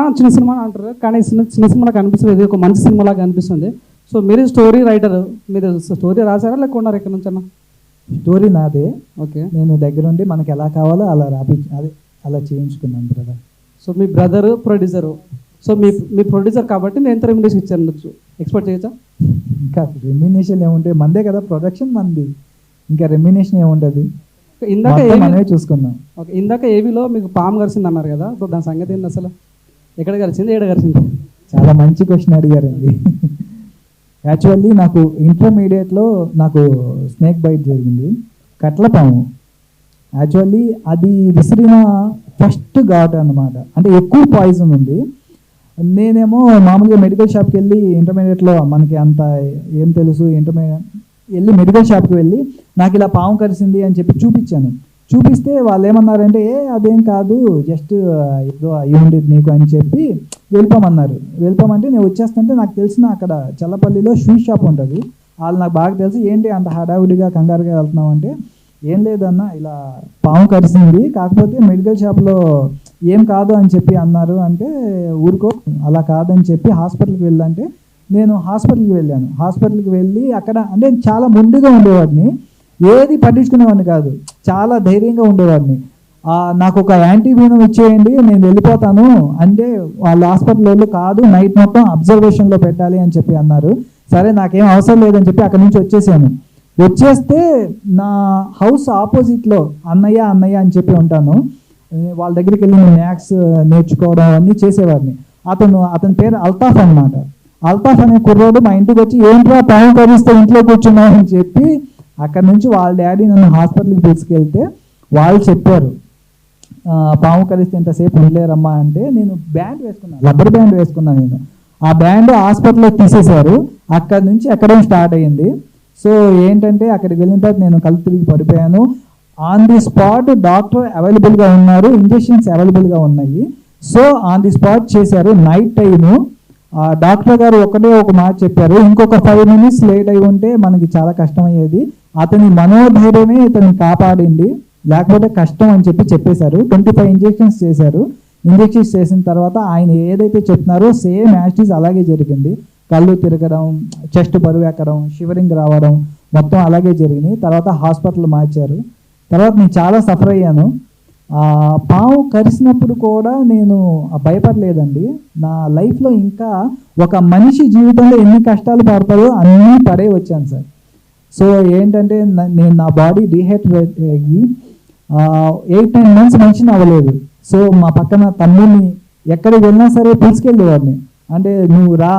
అంటారు, కానీ చిన్న సినిమా నాకు అనిపిస్తుంది, ఇది ఒక మంచి సినిమా లాగా అనిపిస్తుంది. సో మీరు స్టోరీ రైటర్, మీరు స్టోరీ రాసారా లేకున్నారు ఎక్కడి నుంచి అన్న? స్టోరీ నాదే. ఓకే, నేను దగ్గరుండి మనకి ఎలా కావాలో అలా అదే అలా చేయించుకున్నాను బ్రదర్. సో మీ బ్రదర్ ప్రొడ్యూసరు, సో మీ ప్రొడ్యూసర్ కాబట్టి నేను ఎంత రెమ్యూనరేషన్ ఇచ్చాను ఎక్స్పెక్ట్ చేయొచ్చా? ఇంకా రెమ్యునేషన్ ఏముంటే మందే కదా, ప్రొడక్షన్ మంది, ఇంకా రెమ్యునేషన్ ఏముంటుంది, ఇందాక మనమే చూసుకున్నాం. ఓకే, ఇందాక ఏవీలో మీకు పాము గరిచింది అన్నారు కదా, సో దాని సంగతి ఏంటి అసలు? ఎక్కడ గరిచింది, ఏడ గరిచింది? చాలా మంచి క్వశ్చన్ అడిగారండి. యాక్చువల్లీ నాకు ఇంటర్మీడియట్లో నాకు స్నేక్ బైట్ జరిగింది, కట్లపాము. యాక్చువల్లీ అది విసిరిన ఫస్ట్ ఘాట్ అన్నమాట, అంటే ఎక్కువ పాయిజన్ ఉంది. నేనేమో మామూలుగా మెడికల్ షాప్కి వెళ్ళి ఇంటర్మీడియట్లో మనకి అంత ఏం తెలుసు, వెళ్ళి మెడికల్ షాప్కి వెళ్ళి నాకు ఇలా పాము కరిసింది అని చెప్పి చూపించాను. చూపిస్తే వాళ్ళు ఏమన్నారంటే అదేం కాదు, జస్ట్ ఏదో అయ్యి ఉండేది నీకు అని చెప్పి వెళ్ళిపోమన్నారు. వెళ్ళిపోమంటే నేను వచ్చేస్తుంటే నాకు తెలిసిన అక్కడ చల్లపల్లిలో స్వీట్ షాప్ ఉంటుంది, వాళ్ళు నాకు బాగా తెలుసు. ఏంటి అంత హడావుడిగా కంగారుగా వెళ్తున్నావు అంటే, ఏం లేదన్న ఇలా పాము కరిసింది, కాకపోతే మెడికల్ షాప్లో ఏం కాదు అని చెప్పి అన్నారు. అంటే ఊరుకో అలా కాదని చెప్పి హాస్పిటల్కి వెళ్ళంటే నేను హాస్పిటల్కి వెళ్ళాను. హాస్పిటల్కి వెళ్ళి అక్కడ అంటే చాలా ముందుగా ఉండేవాడిని, ఏది పట్టించుకునేవాడిని కాదు, చాలా ధైర్యంగా ఉండేవాడిని. నాకు ఒక యాంటీవీనం ఇచ్చేయండి నేను వెళ్ళిపోతాను అంటే వాళ్ళ హాస్పిటల్ వాళ్ళు కాదు, నైట్ మొత్తం అబ్జర్వేషన్లో పెట్టాలి అని చెప్పి అన్నారు. సరే నాకేం అవసరం లేదని చెప్పి అక్కడి నుంచి వచ్చేసాను. వచ్చేస్తే నా హౌస్ ఆపోజిట్లో అన్నయ్య అని చెప్పి ఉంటాను, వాళ్ళ దగ్గరికి వెళ్ళి నేను మ్యాథ్స్ నేర్చుకోవడం అన్నీ చేసేవాడిని. అతని పేరు అల్తాఫ్ అన్నమాట. అల్తాఫ్ అనే కుర్రోడు మా ఇంటికి వచ్చి ఏంట్రా పాము కరిస్తే ఇంట్లో కూర్చున్నావు అని చెప్పి అక్కడ నుంచి వాళ్ళ డాడీ నన్ను హాస్పిటల్కి తీసుకెళ్తే వాళ్ళు చెప్పారు పాము కరిస్తే ఇంతసేపు ఉండలేరమ్మా అంటే. నేను బ్యాండ్ వేసుకున్నాను, రబ్బర్ బ్యాండ్ వేసుకున్నాను నేను. ఆ బ్యాండ్ హాస్పిటల్లో తీసేశారు. అక్కడ నుంచి ఎక్కడం స్టార్ట్ అయ్యింది. సో ఏంటంటే అక్కడికి వెళ్ళిన తర్వాత నేను కళ్ళు తిరిగి పడిపోయాను. ఆన్ ది స్పాట్ డాక్టర్ అవైలబుల్గా ఉన్నారు, ఇంజెక్షన్స్ అవైలబుల్గా ఉన్నాయి. సో ఆన్ ది స్పాట్ చేశారు. నైట్ టైము డాక్టర్ గారు ఒక మాట చెప్పారు, ఇంకొక 5 minutes లేట్ అయి ఉంటే మనకి చాలా కష్టమయ్యేది, అతని మనోధైర్యమే ఇతన్ని కాపాడింది, లేకపోతే కష్టం అని చెప్పేశారు. 25 ఇంజెక్షన్స్ చేశారు. ఇంజెక్షన్స్ చేసిన తర్వాత ఆయన ఏదైతే చెప్తున్నారో సేమ్ యాక్టిస్ అలాగే జరిగింది. కళ్ళు తిరగడం, చెస్ట్ బరువు ఎక్కడం, షివరింగ్ రావడం మొత్తం అలాగే జరిగినాయి. తర్వాత హాస్పిటల్ మార్చారు. తర్వాత నేను చాలా సఫర్ అయ్యాను. పాము కరిసినప్పుడు కూడా నేను భయపడలేదండి. నా లైఫ్లో ఇంకా ఒక మనిషి జీవితంలో ఎన్ని కష్టాలు పడతారో అన్నీ పడే వచ్చాను సార్. సో ఏంటంటే నేను నా బాడీ డిహైడ్రేట్ అయ్యి 8-9 months మనిషిని అవ్వలేదు. సో మా పక్కన తమ్ముడిని ఎక్కడికి వెళ్ళినా సరే తీసుకెళ్ళేవాడిని. అంటే నువ్వు రా,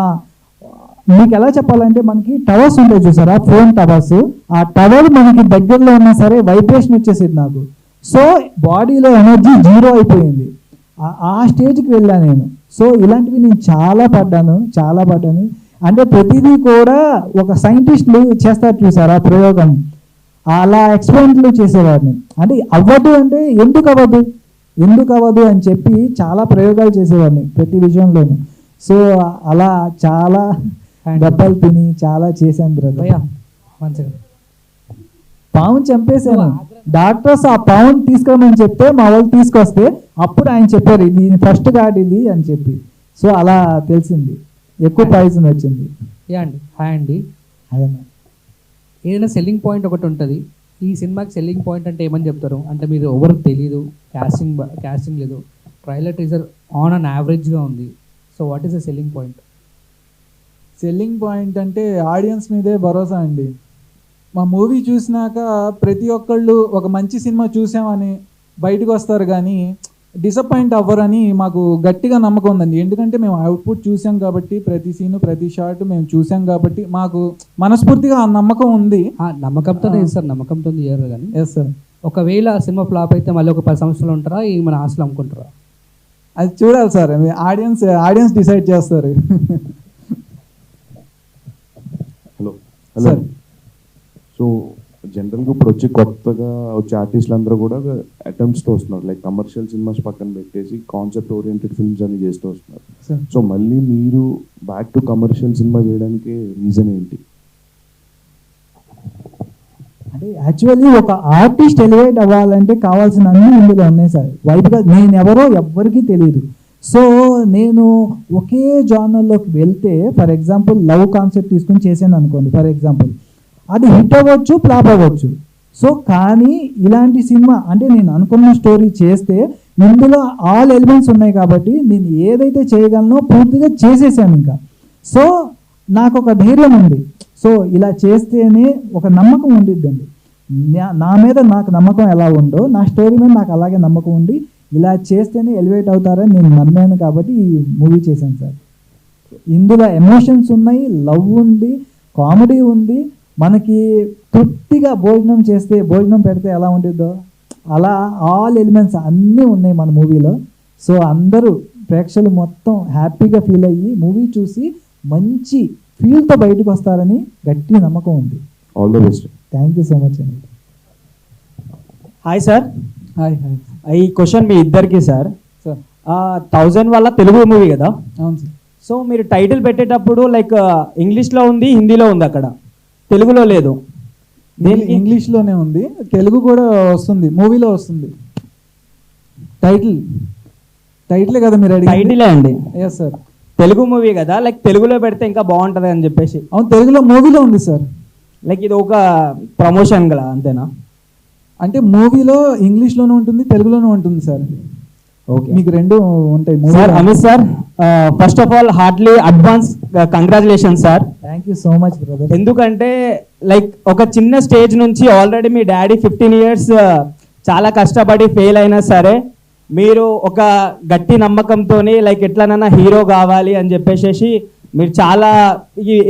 మీకు ఎలా చెప్పాలంటే మనకి టవర్స్ ఉంటాయి చూసారా, ఫోన్ టవర్స్, ఆ టవర్ మనకి దగ్గరలో ఉన్నా సరే వైబ్రేషన్ వచ్చేసేది నాకు. సో బాడీలో ఎనర్జీ 0 అయిపోయింది. ఆ స్టేజ్కి వెళ్ళాను నేను. సో ఇలాంటివి నేను చాలా పడ్డాను. అంటే ప్రతిదీ కూడా ఒక సైంటిస్టులు చేస్తారు చూసారా ప్రయోగం, అలా ఎక్స్పెరిమెంట్లు చేసేవాడిని. అంటే అవ్వదు అంటే ఎందుకు అవ్వదు అని చెప్పి చాలా ప్రయోగాలు చేసేవాడిని ప్రతి విషయంలోనూ. సో అలా చాలా దెబ్బలు తిని చాలా చేశాను బ్రదర్. పావును చంపేశాను. డాక్టర్స్ ఆ పావును తీసుకురమని చెప్తే మా వాళ్ళు తీసుకొస్తే అప్పుడు ఆయన చెప్పారు ఇది ఫస్ట్ ఘాట్ ఇది అని చెప్పి. సో అలా తెలిసింది, ఎక్కువ పాయిజన్ వచ్చింది. హాయ్ అండి. ఏదైనా సెల్లింగ్ పాయింట్ ఒకటి ఉంటుంది, ఈ సినిమాకి సెల్లింగ్ పాయింట్ అంటే ఏమని చెప్తారు? అంటే మీరు ఎవరికి తెలియదు, క్యాస్టింగ్ లేదు, ట్రైలర్ టీజర్ ఆన్ అండ్ యావరేజ్గా ఉంది. So what is the selling point? Selling point అంటే ఆడియన్స్ మీదే భరోసా అండి. మా మూవీ చూసినాక ప్రతి ఒక్కళ్ళు ఒక మంచి సినిమా చూసామని బయటకు వస్తారు, కానీ డిసప్పాయింట్ అవ్వరని మాకు గట్టిగా నమ్మకం ఉందండి. ఎందుకంటే మేము అవుట్పుట్ చూసాం కాబట్టి, ప్రతి సీను ప్రతి షాట్ మేము చూసాం కాబట్టి మాకు మనస్ఫూర్తిగా ఆ నమ్మకం ఉంది. నమ్మకంతోనే సార్, నమ్మకంతో ఇయ్యారు కానీ. Yes sir. ఒకవేళ సినిమా ఫ్లాప్ అయితే మళ్ళీ ఒక 10 సంవత్సరాలు ఉంటారా, ఈ మన ఆశలు అమ్ముకుంటారా? అది చూడాలి సార్, ఆడియన్స్ డిసైడ్ చేస్తారు. Hello sir. సో జనరల్గా ఇప్పుడు కొత్తగా వచ్చే ఆర్టిస్టులు అందరూ కూడా అటెంప్ట్స్తో వస్తున్నారు, లైక్ కమర్షియల్ సినిమాస్ పక్కన పెట్టేసి కాన్సెప్ట్ ఓరియంటెడ్ ఫిల్మ్స్ అని చేస్తూ వస్తున్నారు. సో మళ్ళీ మీరు బ్యాక్ టు కమర్షియల్ సినిమా చేయడానికి రీజన్ ఏంటి? అంటే యాక్చువల్లీ ఒక ఆర్టిస్ట్ ఎలివేట్ అవ్వాలంటే కావాల్సిన అన్ని ఇందులో ఉన్నాయి సార్. వైట్గా నేను ఎవరో ఎవ్వరికీ తెలియదు. సో నేను ఒకే జానర్లోకి వెళ్తే, ఫర్ ఎగ్జాంపుల్ లవ్ కాన్సెప్ట్ తీసుకుని చేశాను అనుకోండి ఫర్ ఎగ్జాంపుల్, అది హిట్ అవ్వచ్చు, ఫ్లాప్ అవ్వచ్చు. సో కానీ ఇలాంటి సినిమా అంటే నేను అనుకున్న స్టోరీ చేస్తే ఇందులో ఆల్ ఎలిమెంట్స్ ఉన్నాయి కాబట్టి నేను ఏదైతే చేయగలనో పూర్తిగా చేసేసాను ఇంకా. సో నాకు ఒక ధైర్యం ఉంది. సో ఇలా చేస్తేనే ఒక నమ్మకం ఉండిద్దండి. నా మీద నాకు నమ్మకం ఎలా ఉందో నా స్టోరీ మీద నాకు అలాగే నమ్మకం ఉండి ఇలా చేస్తేనే ఎలివేట్ అవుతారని నేను నమ్మాను కాబట్టి ఈ మూవీ చేశాను సార్. ఇందులో ఎమోషన్స్ ఉన్నాయి, లవ్ ఉంది, కామెడీ ఉంది. మనకి తృప్తిగా భోజనం పెడితే ఎలా ఉంటుందో అలా ఆల్ ఎలిమెంట్స్ అన్నీ ఉన్నాయి మన మూవీలో. సో అందరూ ప్రేక్షకులు మొత్తం హ్యాపీగా ఫీల్ అయ్యి మూవీ చూసి మంచి ఫీల్తో బయటకు వస్తారని గట్టి నమ్మకం ఉంది. All the best. Thank you so much అండి. Hi sir. హాయ్. ఈ క్వశ్చన్ మీ ఇద్దరికి సార్. సార్ 1000 వల్ల తెలుగు మూవీ కదా. అవును సార్. సో మీరు టైటిల్ పెట్టేటప్పుడు లైక్ ఇంగ్లీష్లో ఉంది, హిందీలో ఉంది, అక్కడ తెలుగులో లేదు. ఇంగ్లీష్లోనే ఉంది, తెలుగు కూడా వస్తుంది, మూవీలో వస్తుంది. టైటిలే కదా మీరు అడిగి? టైటిలే అండి. Yes sir. తెలుగు మూవీ కదా, లైక్ తెలుగులో పెడితే ఇంకా బాగుంటుంది అని చెప్పేసి. అవును, తెలుగులో మూవీలో ఉంది సార్. లైక్ ఇది ఒక ప్రమోషన్ కదా, అంతేనా? అంటే మూవీలో ఇంగ్లీష్లోనూ ఉంటుంది, తెలుగులోనూ ఉంటుంది సార్. ఓకే, మీకు రెండు ఉంటాయి. Sir Amit sir, first of all Hartley advance congratulation sir. Thank you so much brother. ఎందుకంటే లైక్ ఒక చిన్న స్టేజ్ నుంచి ఆల్రెడీ మీ డాడీ 15 years చాలా కష్టపడి ఫెయిల్ అయినా సరే మీరు ఒక గట్టి నమ్మకంతో లైక్ ఎట్లనైనా హీరో కావాలి అని చెప్పేసి మీరు చాలా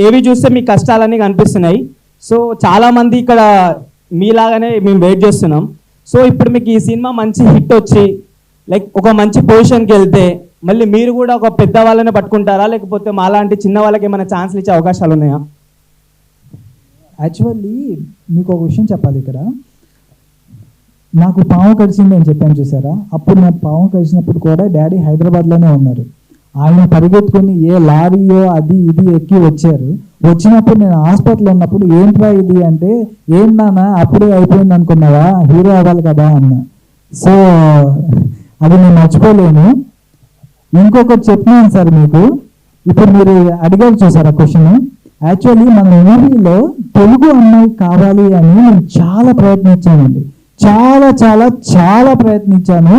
ఏవి చూస్తే మీ కష్టాలన్నీ కనిపిస్తున్నాయి. సో చాలామంది ఇక్కడ మీలాగానే మేము వెయిట్ చేస్తున్నాం. సో ఇప్పుడు మీకు ఈ సినిమా మంచి హిట్ వచ్చి లైక్ ఒక మంచి పొజిషన్కి వెళ్తే మళ్ళీ మీరు కూడా ఒక పెద్ద వాళ్ళని పట్టుకుంటారా, లేకపోతే మాలాంటి చిన్న వాళ్ళకి ఏమైనా ఛాన్స్లు ఇచ్చే అవకాశాలు ఉన్నాయా? యాక్చువల్లీ మీకు ఒక విషయం చెప్పాలి ఇక్కడ. నాకు పాము కరిచింది అని చెప్పాను చూసారా, అప్పుడు నాకు పాము కరిచినప్పుడు కూడా డాడీ హైదరాబాద్లోనే ఉన్నారు. ఆయన పరిగెత్తుకొని ఏ లారీయో అది ఇది ఎక్కి వచ్చారు. వచ్చినప్పుడు నేను హాస్పిటల్లో ఉన్నప్పుడు ఏంట్రా ఇది అంటే, ఏం నాన్న అప్పుడే అయిపోయింది అనుకున్నావా, హీరో అవ్వాలి కదా అన్న. సో అది నేను మర్చిపోలేను. ఇంకొకటి చెప్తున్నాను సార్ మీకు. ఇప్పుడు మీరు అడిగారు చూసారా క్వశ్చన్. యాక్చువల్లీ మన మూవీలో తెలుగు అమ్మాయి కావాలి అని నేను చాలా ప్రయత్నించానండి. చాలా చాలా చాలా ప్రయత్నించాను.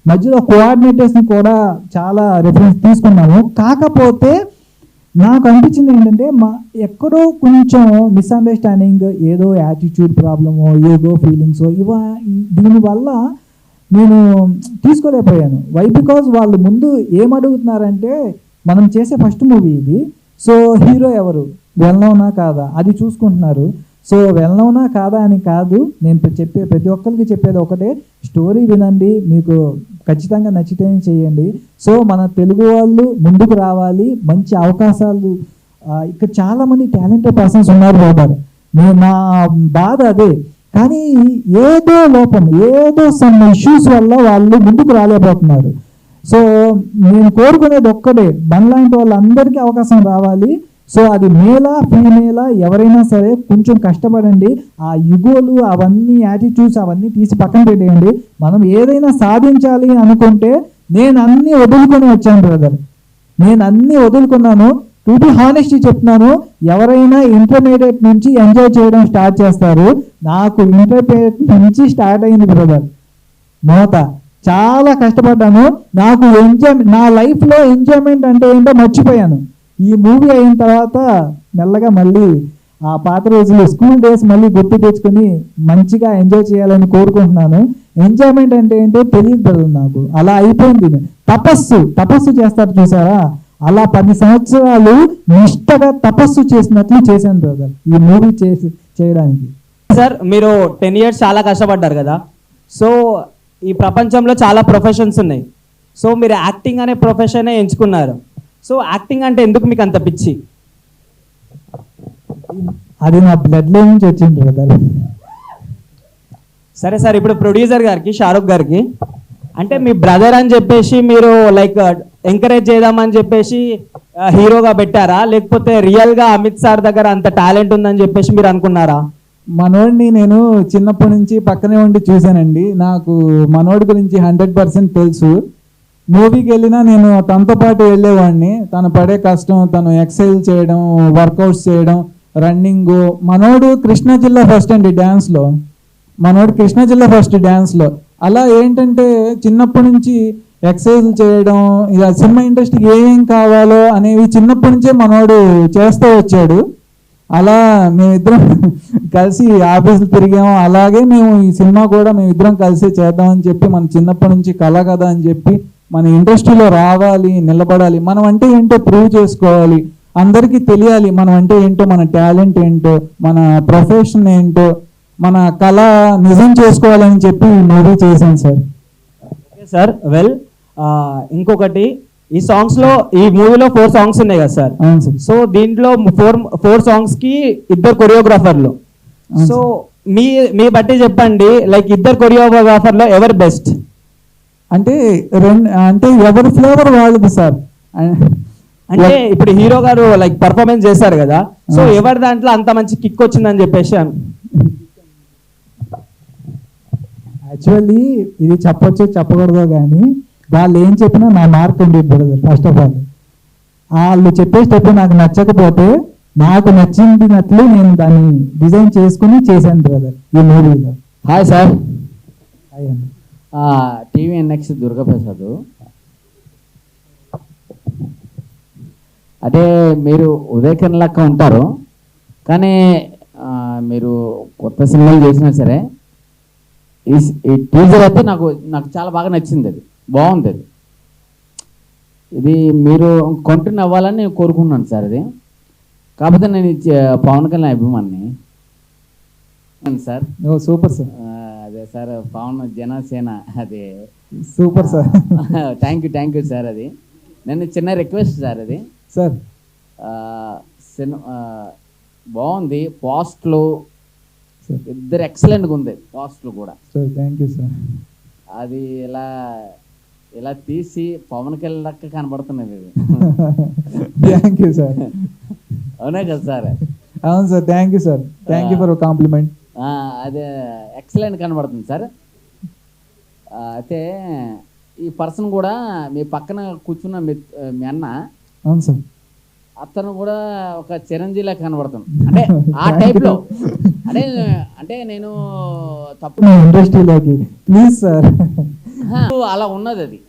మధ్యలో కోఆర్డినేటర్స్ని కూడా చాలా రెఫరెన్స్ తీసుకున్నాము. కాకపోతే నాకు అనిపించింది ఏంటంటే ఎక్కడో కొంచెం మిస్అండర్స్టాండింగ్, ఏదో యాటిట్యూడ్ ప్రాబ్లమో, ఏదో ఫీలింగ్స్ దీనివల్ల నేను తీసుకోలేకపోయాను. వై బికాజ్ వాళ్ళు ముందు ఏమడుగుతున్నారంటే, మనం చేసే ఫస్ట్ మూవీ ఇది, సో హీరో ఎవరు, వెల్నౌనా కాదా అది చూసుకుంటున్నారు. సో వెల్నౌనా కాదా అని కాదు, నేను ప్రతి ఒక్కరికి చెప్పేది ఒకటే, స్టోరీ వినండి, మీకు ఖచ్చితంగా నచ్చితేనే చేయండి. సో మన తెలుగు వాళ్ళు ముందుకు రావాలి, మంచి అవకాశాలు. ఇక్కడ చాలామంది టాలెంటెడ్ పర్సన్స్ ఉన్నారు బాబా, నా బాధ అదే. కానీ ఏదో లోపం, ఏదో సమ్ ఇష్యూస్ వల్ల వాళ్ళు ముందుకు రాలేకపోతున్నారు. సో నేను కోరుకునేది ఒక్కడే, మనలాంటి వాళ్ళందరికీ అవకాశం రావాలి. సో అది మేలా ఫీమేలా ఎవరైనా సరే కొంచెం కష్టపడండి. ఆ యుగోలు అవన్నీ యాటిట్యూడ్స్ అవన్నీ తీసి పక్కన పెట్టేయండి. మనం ఏదైనా సాధించాలి అనుకుంటే నేను అన్నీ వదులుకొని వచ్చాను బ్రదర్, నేను అన్నీ వదులుకున్నాను. టు బి హానెస్ట్లీ చెప్తున్నాను, ఎవరైనా ఇంటర్మీడియట్ నుంచి ఎంజాయ్ చేయడం స్టార్ట్ చేస్తారు. నాకు ఇంటర్మీడియట్ నుంచి స్టార్ట్ అయింది బ్రదర్ మోత. చాలా కష్టపడ్డాను. నాకు నా లైఫ్లో ఎంజాయ్మెంట్ అంటే ఏంటో మర్చిపోయాను. ఈ మూవీ అయిన తర్వాత మెల్లగా మళ్ళీ ఆ పాత రోజులు, స్కూల్ డేస్ మళ్ళీ గుర్తు తెచ్చుకొని మంచిగా ఎంజాయ్ చేయాలని కోరుకుంటున్నాను. ఎంజాయ్మెంట్ అంటే ఏంటో తెలియదు బ్రదర్ నాకు. అలా అయిపోయింది. తపస్సు చేస్తారు చూసారా, అలా 10 సంవత్సరాలు నిష్టగా తపస్సు చేసినట్లు చేశాను బ్రదర్ ఈ మూవీ చేయడానికి. సార్ మీరు 10 years చాలా కష్టపడ్డారు కదా. సో ఈ ప్రపంచంలో చాలా ప్రొఫెషన్స్ ఉన్నాయి. సో మీరు యాక్టింగ్ అనే ప్రొఫెషనే ఎంచుకున్నారు. సో యాక్టింగ్ అంటే ఎందుకు మీకు అంత పిచ్చి? అది నా బ్లడ్లో నుంచి వచ్చింది బ్రదర్. సరే సార్, ఇప్పుడు ప్రొడ్యూసర్ గారికి, షారుఖ్ గారికి, అంటే మీ బ్రదర్ అని చెప్పేసి మీరు లైక్ ఎంకరేజ్ చేద్దామని చెప్పేసి హీరోగా పెట్టారా, లేకపోతే రియల్గా అమిత్ సార్ దగ్గర అంత టాలెంట్ ఉందని చెప్పేసి మీరు అనుకున్నారా? మనోడిని నేను చిన్నప్పటి నుంచి పక్కనే ఉండి చూశానండి. నాకు మనోడి గురించి 100% తెలుసు. మూవీకి వెళ్ళినా నేను తనతో పాటు వెళ్ళేవాడిని. తను పడే కష్టం, తను ఎక్సర్సైజ్ చేయడం, వర్కౌట్స్ చేయడం, రన్నింగ్. మనోడు కృష్ణా జిల్లా ఫస్ట్ అండి డ్యాన్స్లో. మనోడు కృష్ణా జిల్లా ఫస్ట్ డ్యాన్స్లో. అలా ఏంటంటే చిన్నప్పటి నుంచి ఎక్సర్సైజ్ చేయడం, ఇక సినిమా ఇండస్ట్రీకి ఏం కావాలో అనేవి చిన్నప్పటి నుంచే మనోడు చేస్తూ వచ్చాడు. అలా మేమిద్దరం కలిసి ఆఫీసులు తిరిగాము. అలాగే మేము ఈ సినిమా కూడా మేమిద్దరం కలిసి చేద్దామని చెప్పి, మన చిన్నప్పటి నుంచి కళ కదా అని చెప్పి మన ఇండస్ట్రీలో రావాలి, నిలబడాలి, మనం అంటే ఏంటో ప్రూవ్ చేసుకోవాలి, అందరికీ తెలియాలి మనం అంటే ఏంటో, మన టాలెంట్ ఏంటో, మన ప్రొఫెషన్ ఏంటో, మన కళ నిజం చేసుకోవాలని చెప్పి మూవీ చేశాను సార్. ఓకే సార్, వెల్ ఇంకొకటి, ఈ సాంగ్స్ లో, ఈ మూవీలో 4 సాంగ్స్ ఉన్నాయి కదా సార్. అవును సార్. సో దీంట్లో 4 సాంగ్స్ కి 2 కొరియోగ్రాఫర్లు. అవును సో మీ బట్టి చెప్పండి, లైక్ 2 కొరియోగ్రాఫర్లో ఎవరు బెస్ట్? అంటే అంటే ఎవరి ఫ్లేవర్ వాళ్ళది సార్. అంటే ఇప్పుడు హీరో గారు లైక్ పర్ఫార్మెన్స్ చేశారు కదా, సో ఎవరి దాంట్లో అంత మంచి కిక్ వచ్చిందని చెప్పేసి యాక్చువల్లీ ఇది చెప్పొచ్చు చెప్పకూడదు కానీ వాళ్ళు ఏం చెప్పినా నా మార్క్ ఉండేది బ్రదర్. ఫస్ట్ ఆఫ్ ఆల్ వాళ్ళు చెప్పేటప్పుడు నాకు నచ్చకపోతే నాకు నచ్చినట్లు నేను దాన్ని డిజైన్ చేసుకుని చేశాను బ్రదర్ ఈ మూవీలో. హాయ్ సార్, హాయ్ అండి. TVNX దుర్గాప్రసాద్. అంటే మీరు ఉదయకిరణ్ లెక్క ఉంటారు, కానీ మీరు కొత్త సినిమాలు చేసినా సరే ఈ టీజర్ అయితే నాకు చాలా బాగా నచ్చింది. అది బాగుంది. అది ఇది మీరు కంటిన్యూ అవ్వాలని నేను కోరుకుంటున్నాను సార్. అది కాకపోతే నేను పవన్ కళ్యాణ్ అభిమాని సార్. ఓ సూపర్ సార్. అదే సార్, పవన్ జనసేన. అదే super sir. Thank you sir. అది నేను చిన్న రిక్వెస్ట్ సార్. అది సార్ బాగుంది. పోస్ట్లు ఇద్దరు ఎక్సలెంట్గా ఉంది. పోస్ట్లు కూడా సార్ థ్యాంక్ యూ సార్. అది ఇలా తీసి పవన్ కళ్యాణ్ లెక్క కనబడుతున్నది. ఇది థ్యాంక్ యూ సార్. అవునా కదా సార్? అవును sir. Thank you sir. Thank you for compliment. అదే ఎక్సలెంట్ కనబడుతుంది సార్. అయితే ఈ పర్సన్ కూడా మీ పక్కన కూర్చున్న మీ అన్న, అవును సార్, అతను కూడా ఒక చిరంజీవిలా కనబడుతుంది. అంటే ఆ టైప్లో. అంటే నేను తప్పు ఇండస్ట్రీలోకి ప్లీజ్ సార్. అలా ఉన్నది. అది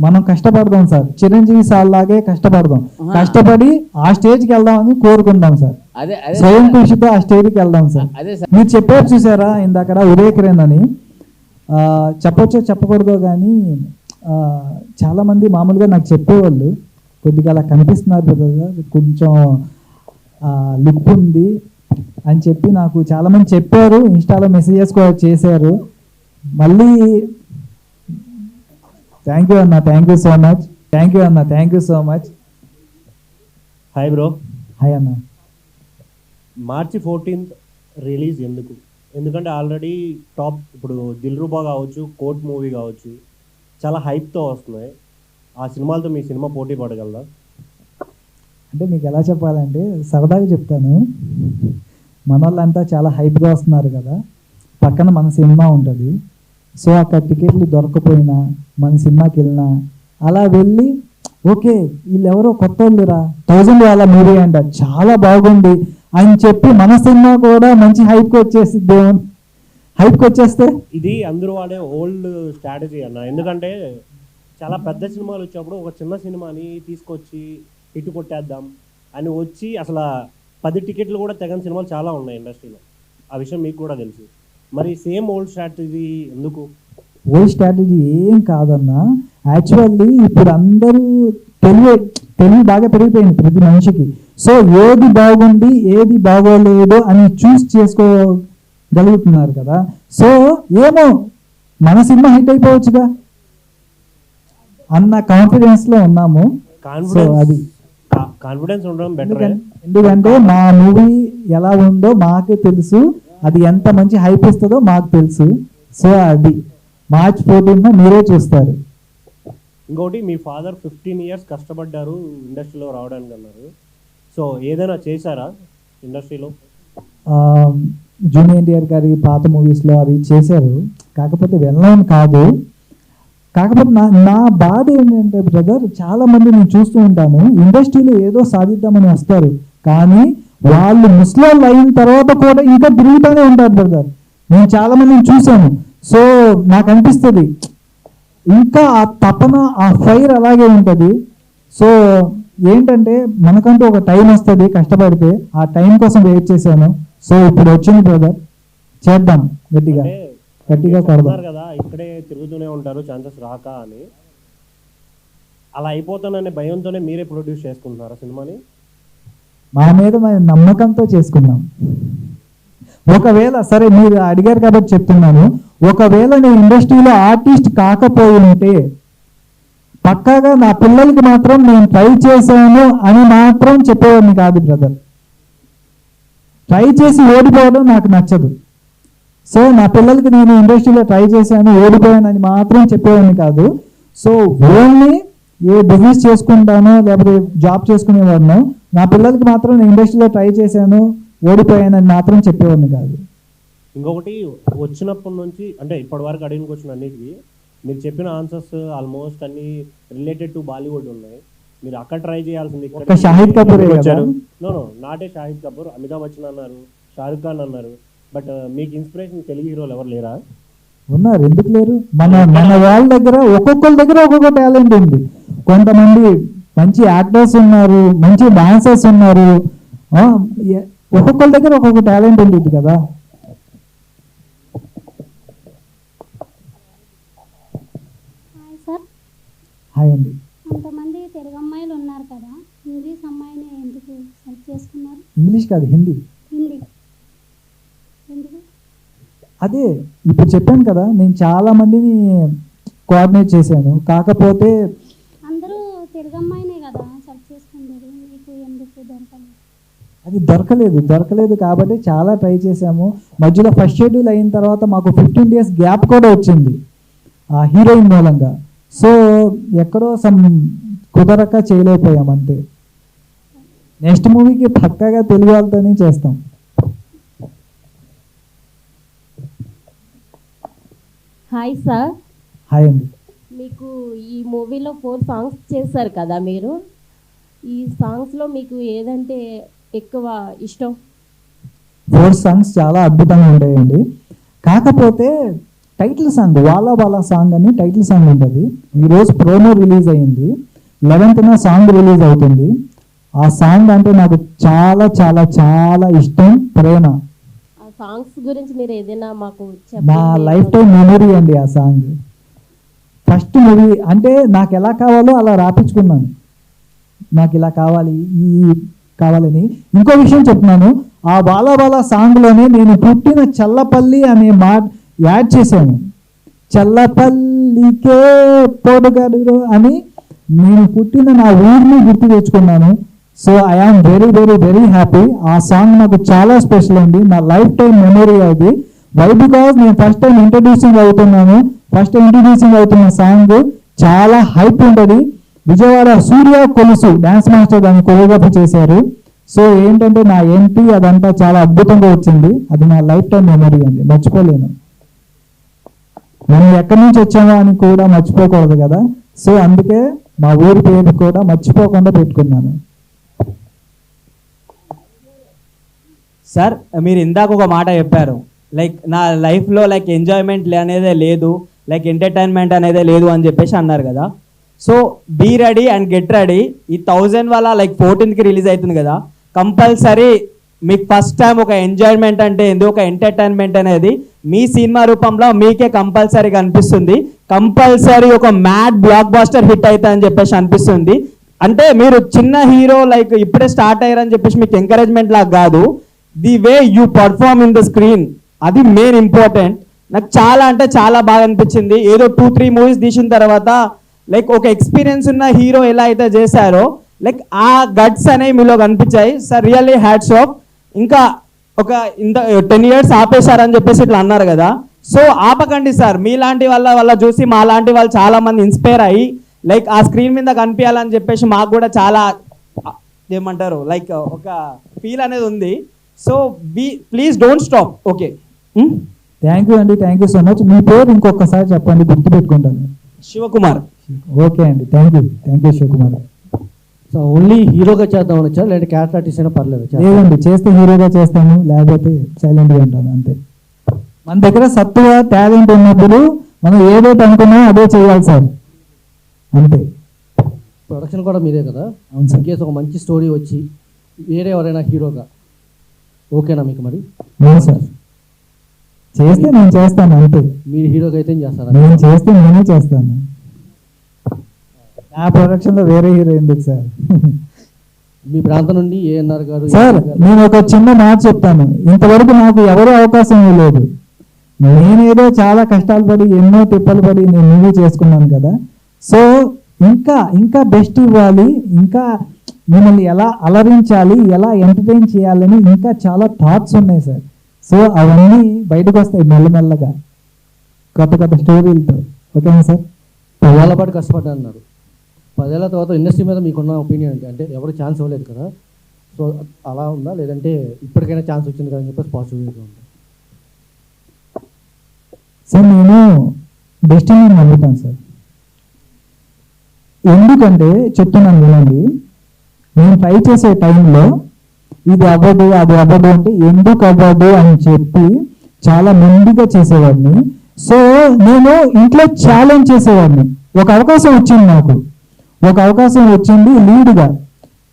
మనం కష్టపడదాం సార్. చిరంజీవి సార్ లాగే కష్టపడదాం. కష్టపడి ఆ స్టేజ్కి వెళ్దామని కోరుకుందాం సార్. అదే స్వయం కృషితో ఆ స్టేజ్కి వెళ్దాం సార్. అదే సార్. మీరు చెప్పారు చూసారా ఇందాక ఉదయకిరణ్ అని, చెప్పొచ్చో చెప్పకూడదో కానీ చాలా మంది మామూలుగా నాకు చెప్పేవాళ్ళు, కొద్దిగా అలా కనిపిస్తున్నారు కదా, కొంచెం లుక్ ఉంది అని చెప్పి నాకు చాలా మంది చెప్పారు. ఇన్స్టాలో మెసేజెస్ కూడా చేశారు. మళ్ళీ థ్యాంక్ యూ అన్న, thank you so much. Thank you అన్న, thank you so much. Hi bro. Hi అన్న. మార్చి 14th రిలీజ్ ఎందుకు? ఎందుకంటే ఆల్రెడీ టాప్, ఇప్పుడు దిల్రుబా కావచ్చు, కోర్ట్ మూవీ కావచ్చు, చాలా హైప్తో వస్తున్నాయి. ఆ సినిమాలతో మీ సినిమా పోటీ పడగలదా? అంటే మీకు ఎలా చెప్పాలంటే సరదాగా చెప్తాను. మన వాళ్ళంతా చాలా హైప్గా వస్తున్నారు కదా, పక్కన మన సినిమా ఉంటుంది. సో అక్కడ టికెట్లు దొరకపోయినా మన సినిమాకి వెళ్ళినా అలా వెళ్ళి ఓకే వీళ్ళు ఎవరో కొత్త వాళ్ళురా, 1000 వాళ్ళ మూవీ అంట, చాలా బాగుంది అని చెప్పి మన సినిమా కూడా మంచి హైప్కి వచ్చేసిద్ది. హైప్కి వచ్చేస్తే ఇది అందరూ వాడే ఓల్డ్ స్ట్రాటజీ అన్న. ఎందుకంటే చాలా పెద్ద సినిమాలు వచ్చినప్పుడు ఒక చిన్న సినిమాని తీసుకొచ్చి హిట్ కొట్టేద్దాం అని వచ్చి అసలు 10 టికెట్లు కూడా తెగని సినిమాలు చాలా ఉన్నాయి ఇండస్ట్రీలో. ఆ విషయం మీకు కూడా తెలుసు. మరి సేమ్ ఓల్డ్ స్ట్రాటజీ ఎందుకు? ఓల్డ్ స్ట్రాటజీ ఏం కాదన్నా. యాక్చువల్లీ ఇప్పుడు అందరూ తెలివి బాగా పెరిగిపోయింది ప్రతి మనిషికి. సో ఏది బాగుంది ఏది బాగోలేదు అని చూస్ చేసుకోగలుగుతున్నారు కదా. సో ఏమో మన సినిమా హిట్ అయిపోవచ్చుగా అన్న కాన్ఫిడెన్స్లో ఉన్నాము. అది కాన్ఫిడెన్స్ ఉండడం బెటర్. ఎందుకంటే మా మూవీ ఎలా ఉందో మాకు తెలుసు, అది ఎంత మంచి హైప్ ఇస్తుందో మాకు తెలుసు. సో అది మార్చ్ 14th మీరే చూస్తారు. ఇంకోటి, మీ ఫాదర్ 15 years కష్టపడ్డారు ఇండస్ట్రీలో రావడానికి అన్నారు. సో ఏదైనా చేశారా ఇండస్ట్రీలో? జూనియర్ ఎన్టీఆర్ గారి పాత మూవీస్లో అవి చేశారు, కాకపోతే వెళ్ళడం కాదు. కాకపోతే నా బాధ ఏంటంటే బ్రదర్, చాలా మంది నేను చూస్తూ ఉంటాను, ఇండస్ట్రీలో ఏదో సాధిద్దామని వస్తారు, కానీ వాళ్ళు ముస్లిం అయిన తర్వాత కూడా ఇంకా తిరుగుతూనే ఉంటారు బ్రదర్. నేను చాలా మందిని చూశాను. సో నాకు అనిపిస్తుంది ఇంకా ఆ తపన, ఆ ఫైర్ అలాగే ఉంటుంది. సో ఏంటంటే మనకంటూ ఒక టైం వస్తుంది కష్టపడితే, ఆ టైం కోసం వెయిట్ చేశాను. సో ఇప్పుడు వచ్చింది బ్రదర్, చేద్దాం గట్టిగా గట్టిగా కొడదాం. చెప్తున్నారు కదా ఇక్కడే తిరుగుతూనే ఉంటారు ఛాన్సెస్ రాక అని, అలా అయిపోతాననే భయంతోనే మీరే ప్రొడ్యూస్ చేసుకుంటున్నారా సినిమాని? మా మీద మేము నమ్మకంతో చేసుకున్నాం. ఒకవేళ సరే మీరు అడిగారు కాబట్టి చెప్తున్నాను, ఒకవేళ నేను ఇండస్ట్రీలో ఆర్టిస్ట్ కాకపోయి ఉంటే పక్కాగా నా పిల్లలకి మాత్రం నేను ట్రై చేశాను అని మాత్రం చెప్పేవాడిని కాదు బ్రదర్. ట్రై చేసి ఓడిపోవడం నాకు నచ్చదు. సో నా పిల్లలకి నేను ఇండస్ట్రీలో ట్రై చేశాను, ఓడిపోయాను అని మాత్రం చెప్పేవాడిని కాదు. సో ఓన్లీ ఏ బిజినెస్ చేసుకుంటానో లేకపోతే జాబ్ చేసుకునేవాడినో, నా పిల్లలకి మాత్రం నేను ఇండస్ట్రీలో ట్రై చేశాను, ఓడిపోయానని మాత్రం చెప్పేవాడిని కాదు. ఇంకొకటి, వచ్చినప్పటి నుంచి అంటే ఇప్పటి వరకు అడిగిన క్వశ్చన్ అన్నిటికీ మీరు చెప్పిన ఆన్సర్స్ ఆల్మోస్ట్ అన్ని రిలేటెడ్ టు బాలీవుడ్ ఉన్నాయి. మీరు అక్కడ ట్రై చేయాల్సింది. ఒక షాహిద్ కపూర్ వచ్చారు. నో నాటే షాహిద్ కపూర్, అమితాబ్ బచ్చన్ అన్నారు, షారుఖ్ ఖాన్ అన్నారు, బట్ మీకు ఇన్స్పిరేషన్ తెలుగు హీరోలు ఎవరు లేరా? ఉన్నారు, ఎందుకు లేరు? మన వాళ్ళ దగ్గర ఒక్కొక్కరి దగ్గర ఒక్కొక్క టాలెంట్ ఉంది. కొంతమంది మంచి యాక్టర్స్ ఉన్నారు, మంచి డాన్సర్స్ ఉన్నారు, ఒక్కొక్కరి దగ్గర ఒక్కొక్క టాలెంట్ ఉంటుంది కదా. సార్, హాయ్ అండి. కొంతమంది తెలుగు అమ్మాయిలు ఉన్నారు కదా, ఇంగ్లీష్ అమ్మాయిని ఎందుకు సెలెక్ట్ చేసుకున్నారు? ఇంగ్లీష్ కాదు, హిందీ. హిందీ ఎందుకు? అదే ఇప్పుడు చెప్పాను కదా, నేను చాలా మందిని కోఆర్డినేట్ చేశాను, కాకపోతే అందరూ తెలుగు అమ్మాయినే కదా సెలెక్ట్ చేసుకున్నారు, మీకు ఎందుకు దొరకలేదు? అది దొరకలేదు కాబట్టి చాలా ట్రై చేశాము. మధ్యలో ఫస్ట్ షెడ్యూల్ అయిన తర్వాత మాకు 15 days గ్యాప్ కూడా వచ్చింది ఆ హీరోయిన్ మూలంగా. సో ఎక్కడో కుదరక చేయలేకపోయాం అంతే. నెక్స్ట్ మూవీకి పక్కాగా తెలుగు వాళ్ళతోనే చేస్తాం. Hi sir. హాయ్ అండి. మీకు ఈ మూవీలో 4 సాంగ్స్ చేశారు కదా మీరు, ఈ సాంగ్స్లో మీకు ఏదంటే ఎక్కువ ఇష్టం? 4 songs చాలా అద్భుతంగా ఉంటాయండి. కాకపోతే టైటిల్ సాంగ్, వాలా వాలా సాంగ్ అని టైటిల్ సాంగ్ ఉంటుంది. ఈరోజు ప్రోమో రిలీజ్ అయ్యింది, 11th సాంగ్ రిలీజ్ అవుతుంది. ఆ సాంగ్ అంటే నాకు చాలా చాలా చాలా ఇష్టం, ప్రేమ. ఆ సాంగ్స్ గురించి మీరు ఏదైనా మాకు నా లైఫ్ టైం మెమరీ అండి ఆ సాంగ్. ఫస్ట్ మూవీ అంటే నాకు ఎలా కావాలో అలా రాపించుకున్నాను, నాకు ఇలా కావాలి కావాలని. ఇంకో విషయం చెప్తున్నాను, ఆ బాలా బాలా సాంగ్లోనే నేను పుట్టిన చల్లపల్లి అనే మాట యాడ్ చేశాను. చల్లపల్లికే పొడగడు అని నేను పుట్టిన నా ఊరిని గుర్తు తెచ్చుకున్నాను. So I am very very very happy. ఆ సాంగ్ నాకు చాలా స్పెషల్ అండి, నా లైఫ్ టైం మెమరీ అది. వై బికాజ్ నేను ఫస్ట్ టైం ఇంట్రడ్యూసింగ్ అవుతున్న సాంగ్ చాలా హైప్ ఉంటుంది. విజయవాడ సూర్య కొలుసు డాన్స్ మాస్టర్ దాన్ని కొరియోగ్రఫీ చేశారు. సో ఏంటంటే నా ఎంట్రీ అదంతా చాలా అద్భుతంగా వచ్చింది. అది నా లైఫ్ టైం మెమరీ అండి, మర్చిపోలేను. మనం ఎక్కడి నుంచి వచ్చామో అని కూడా మర్చిపోకూడదు కదా. సో అందుకే మా ఊరి పేరు కూడా మర్చిపోకుండా పెట్టుకున్నాను. సార్, మీరు ఇందాక ఒక మాట చెప్పారు, లైక్ నా లైఫ్లో లైక్ ఎంజాయ్మెంట్ అనేదే లేదు, లైక్ ఎంటర్టైన్మెంట్ అనేదే లేదు అని చెప్పేసి అన్నారు కదా. So be ready and get ready. ఈ 1000 వల్ల లైక్ 14th రిలీజ్ అవుతుంది కదా, కంపల్సరీ మీకు ఫస్ట్ టైం ఒక ఎంజాయ్మెంట్ అంటే ఏంది, ఒక ఎంటర్టైన్మెంట్ అనేది మీ సినిమా రూపంలో మీకే కంపల్సరీ అనిపిస్తుంది. కంపల్సరీ ఒక మ్యాడ్ బ్లాక్ బాస్టర్ హిట్ అవుతా అని చెప్పేసి అనిపిస్తుంది. అంటే మీరు చిన్న హీరో లైక్ ఇప్పుడే స్టార్ట్ అయ్యారని చెప్పేసి మీకు ఎంకరేజ్మెంట్ లాగా కాదు, the way you perform in the screen, అది మెయిన్ ఇంపార్టెంట్. నాకు చాలా అంటే చాలా బాగా అనిపించింది. ఏదో 2-3 మూవీస్ తీసిన తర్వాత లైక్ ఒక ఎక్స్పీరియన్స్ ఉన్న హీరో ఎలా అయితే చేశారో లైక్ ఆ గట్స్ అనేవి మీలో కనిపించాయి సార్. Really hats off. ఇంకా ఒక 10 years ఆపేశారని చెప్పేసి ఇట్లా అన్నారు కదా, సో ఆపకండి సార్. మీలాంటి వాళ్ళ చూసి మా లాంటి వాళ్ళు చాలా మంది ఇన్స్పైర్ అయ్యి లైక్ ఆ స్క్రీన్ మీద కనిపించాలని చెప్పేసి మాకు కూడా చాలా ఏమంటారు లైక్ ఒక ఫీల్ అనేది ఉంది. So please don't stop. Okay, thank you అండి, థ్యాంక్ యూ సో మచ్. మీ పేరు ఇంకొకసారి చెప్పండి, గుర్తుపెట్టుకుంటాను. శివకుమార్. ఓకే అండి, thank you Sivakumar. So only హీరోగా చేద్దాం అనొచ్చా, లేదంటే క్యారెక్టర్ ఆర్టిస్ట్ అయినా పర్లేదు? లేదండి, చేస్తే హీరోగా చేస్తాను, లేకపోతే సైలెంట్గా ఉంటాను అంతే. మన దగ్గర సత్తువ టాలెంట్ ఉన్నప్పుడు మనం ఏదైతే అనుకున్నామో అదే చేయాలి సార్, అంతే. ప్రొడక్షన్ కూడా మీదే కదా? అవును సార్. ఇన్ కేసు ఒక మంచి స్టోరీ వచ్చి వేరే ఎవరైనా హీరోగా ఓకేనా మీకు? మరి అవును సార్, చేస్తే నేను చేస్తాను అంతే. మీరు హీరోగా అయితే ఏం చేస్తారా? నేను చేస్తే నేనే చేస్తాను. నా ప్రొడక్షన్లో వేరే హీరో ఎందుకు సార్? మీ ప్రాంతం నుండి ఏఎన్ఆర్ గారు సార్, నేను ఒక చిన్న మాట చెప్తాను. ఇంతవరకు నాకు ఎవరు అవకాశం ఇవ్వలేదు. నేనేదో చాలా కష్టాలు పడి ఎన్నో తిప్పలు పడి నేను మూవీ చేసుకున్నాను కదా. సో ఇంకా బెస్ట్ ఇవ్వాలి, ఇంకా మిమ్మల్ని ఎలా అలరించాలి, ఎలా ఎంటర్టైన్ చేయాలని ఇంకా చాలా థాట్స్ ఉన్నాయి సార్. సో అవన్నీ బయటకు వస్తాయి మెల్లమెల్లగా, కొత్త స్టోరీలతో. ఓకేనా సార్? 10 ఏళ్ల పాటు కష్టపడ్డా అన్నారు. 10 ఏళ్ల తర్వాత ఇండస్ట్రీ మీద మీకున్న ఒపీనియన్ ఏంటి? అంటే ఎవరు ఛాన్స్ ఇవ్వలేదు కదా, సో అలా ఉందా, లేదంటే ఇప్పటికైనా ఛాన్స్ వచ్చింది కదా అని చెప్పేసి పాజిటివ్గా ఉందా? సార్, నేను డెస్టినీని నమ్ముతాను సార్. ఎందుకంటే చెప్తున్నాను వినండి, నేను ట్రై చేసే టైంలో ఇది అవ్వదు అది అవ్వదు అంటే ఎందుకు అవ్వదు అని చెప్పి చాలా ముందుగా చేసేవాడిని. సో నేను ఇంట్లో ఛాలెంజ్ చేసేవాడిని. ఒక అవకాశం వచ్చింది నాకు, ఒక అవకాశం వచ్చింది లీడ్గా.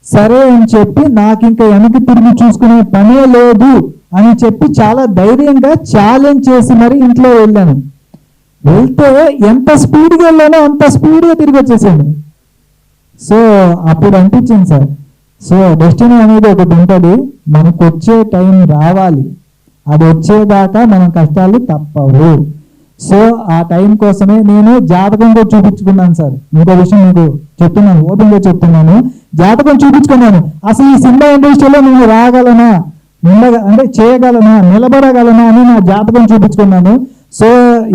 సరే అని చెప్పి నాకు ఇంకా వెనక్కి తిరిగి చూసుకునే పనే లేదు అని చెప్పి చాలా ధైర్యంగా ఛాలెంజ్ చేసి మరి ఇంట్లో వెళ్ళాను. వెళ్తే ఎంత స్పీడ్గా వెళ్ళానో అంత స్పీడ్గా తిరిగి వచ్చేసాను. సో అప్పుడు అనిపించింది సార్, సో డెస్టినీ అనేది ఒకటి ఉంటుంది, మనకు వచ్చే టైం రావాలి, అది వచ్చేదాకా మనం కష్టాలు తప్పవు. సో ఆ టైం కోసమే నేను జాతకంగా చూపించుకున్నాను సార్. ఇంకో విషయం మీకు చెప్తున్నాను, ఓపెన్గా చెప్తున్నాను, జాతకం చూపించుకున్నాను. అసలు ఈ సినిమా ఇండస్ట్రీలో నేను రాగలనా, అంటే చేయగలనా, నిలబడగలనా అని నా జాతకం చూపించుకున్నాను. సో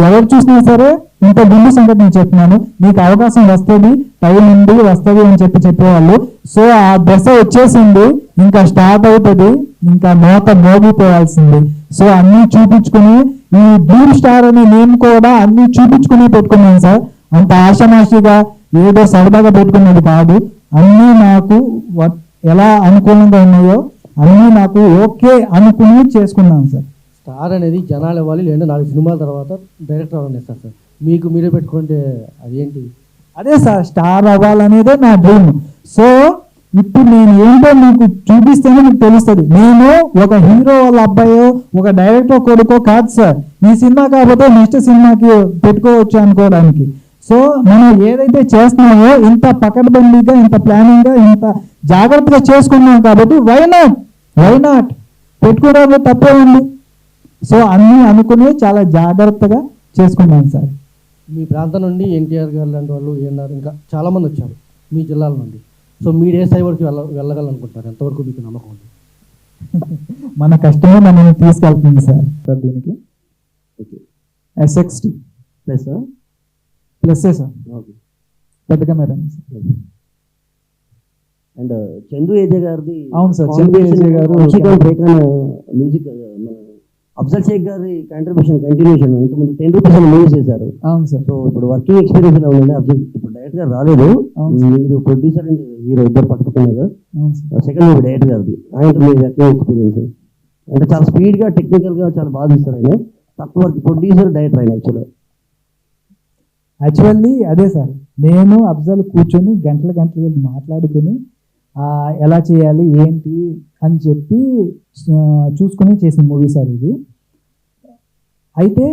ఎవరు చూసినా సరే ఇంత ముందు సంగతి నేను చెప్తున్నాను, నీకు అవకాశం వస్తుంది, టైం ఉంది, వస్తుంది అని చెప్పేవాళ్ళు. సో ఆ దశ వచ్చేసింది, ఇంకా స్టార్ట్ అవుతుంది, ఇంకా మోత మోగిపోవాల్సింది. సో అన్నీ చూపించుకుని ఈ డ్రీమ్ స్టార్ అని నేను కూడా అన్నీ చూపించుకుని పెట్టుకున్నాను సార్. అంత ఆషామాషిగా ఏదో సరదాగా పెట్టుకున్నది కాదు. అన్నీ నాకు ఎలా అనుకూలంగా ఉన్నాయో అన్నీ నాకు ఓకే అనుకుని చేసుకున్నాను సార్. స్టార్ అనేది జనాలు ఇవ్వాలి, లేదంటే 4 సినిమాల తర్వాత డైరెక్టర్ అవ్వాలని ఇస్తారు సార్. మీకు మీరే పెట్టుకుంటే అదేంటి? అదే సార్, స్టార్ అవ్వాలనేదే నా డ్రీమ్. సో ఇప్పుడు నేను ఏంటో మీకు చూపిస్తేనే మీకు తెలుస్తుంది. నేను ఒక హీరో వాళ్ళ అబ్బాయో ఒక డైరెక్టర్ కొడుకో కాదు సార్. ఈ సినిమా కాకపోతే నెక్స్ట్ సినిమాకి పెట్టుకోవచ్చు అనుకోవడానికి. సో మనం ఏదైతే చేస్తున్నామో ఇంత పకడ్బందీగా, ఇంత ప్లానింగ్గా, ఇంత జాగ్రత్తగా చేసుకున్నాం కాబట్టి వై నాట్ పెట్టుకోవడంలో తప్పే ఉంది. సో అన్నీ అనుకుని చాలా జాగ్రత్తగా చేసుకున్నాను సార్. మీ ప్రాంతం నుండి ఎన్టీఆర్ గారు లాంటి వాళ్ళు ఏఎన్ఆర్ ఇంకా చాలామంది వచ్చారు మీ జిల్లాల నుండి. సో మీరు ఏ స్థాయి వరకు వెళ్ళగలనుకుంటారు? ఎంతవరకు మీకు నమ్మకం ఉంది? మన కష్టమే మనల్ని తీసుకెళ్తుంది సార్. దీనికి SX2 ప్లస్ సార్, పెద్ద కెమెరా. అండ్ చందు ఏజే గారిది. అవును సార్, చందు ఏజే గారు మ్యూజిక్ అఫ్జల్ షేక్ గారి కాంట్రిబ్యూషన్ కంటిన్యూషన్. ఇంతకుముందు 10 రూపీస్ మూవీస్ చేశారు. అవును సార్. సో ఇప్పుడు వర్కింగ్ ఎక్స్పీరియన్స్ ఎలా ఉందండి? అఫ్జల్ ఇప్పుడు డైరెక్టర్ గారు రాలేదు, మీరు ప్రొడ్యూసర్ అండ్ హీరో ఇద్దరు పట్టుకున్నారు. సెకండ్ మూవీ డైరెక్టర్ గారిది, ఆయనతో మీ వర్కింగ్ ఎక్స్పీరియన్స్ అంటే చాలా స్పీడ్గా టెక్నికల్గా చాలా బాగా ఇస్తారు ఆయన. తక్కువ వర్క్ ప్రొడ్యూసర్ డైరెక్టర్ ఆయన యాక్చువల్లీ అదే సార్, నేను అఫ్జల్ కూర్చొని గంటలు మాట్లాడుకుని ఎలా చేయాలి ఏంటి అని చెప్పి చూసుకుని చేసిన మూవీ సార్ ఇది. అయితే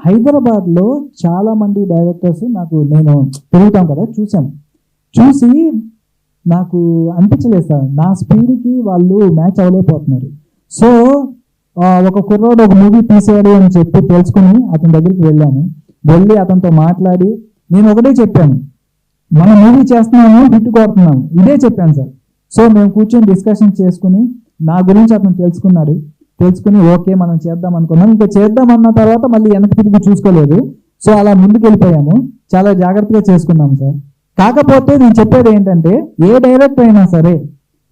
హైదరాబాద్లో చాలామంది డైరెక్టర్స్ నేను తిరుగుతాం కదా, చూసి నాకు అనిపించలేదు సార్, నా స్పీడ్కి వాళ్ళు మ్యాచ్ అవ్వలేకపోతున్నారు. సో ఒక కుర్రోడు ఒక మూవీ తీసాడు అని చెప్పి తెలుసుకుని అతని దగ్గరికి వెళ్ళి అతనితో మాట్లాడి నేను ఒకటే చెప్పాను, మనం మూవీ చేస్తున్నాము, హిట్ కొడుతున్నాము, ఇదే చెప్పాను సార్. సో మేము కూర్చొని డిస్కషన్ చేసుకుని నా గురించి అతను తెలుసుకుని ఓకే మనం చేద్దాం అనుకున్నాం. ఇంకా చేద్దామన్న తర్వాత మళ్ళీ వెనక్కి తిరిగి చూసుకోలేదు. సో అలా ముందుకు వెళ్ళిపోయాము, చాలా జాగ్రత్తగా చేసుకున్నాము సార్. కాకపోతే నేను చెప్పేది ఏంటంటే ఏ డైరెక్టర్ అయినా సరే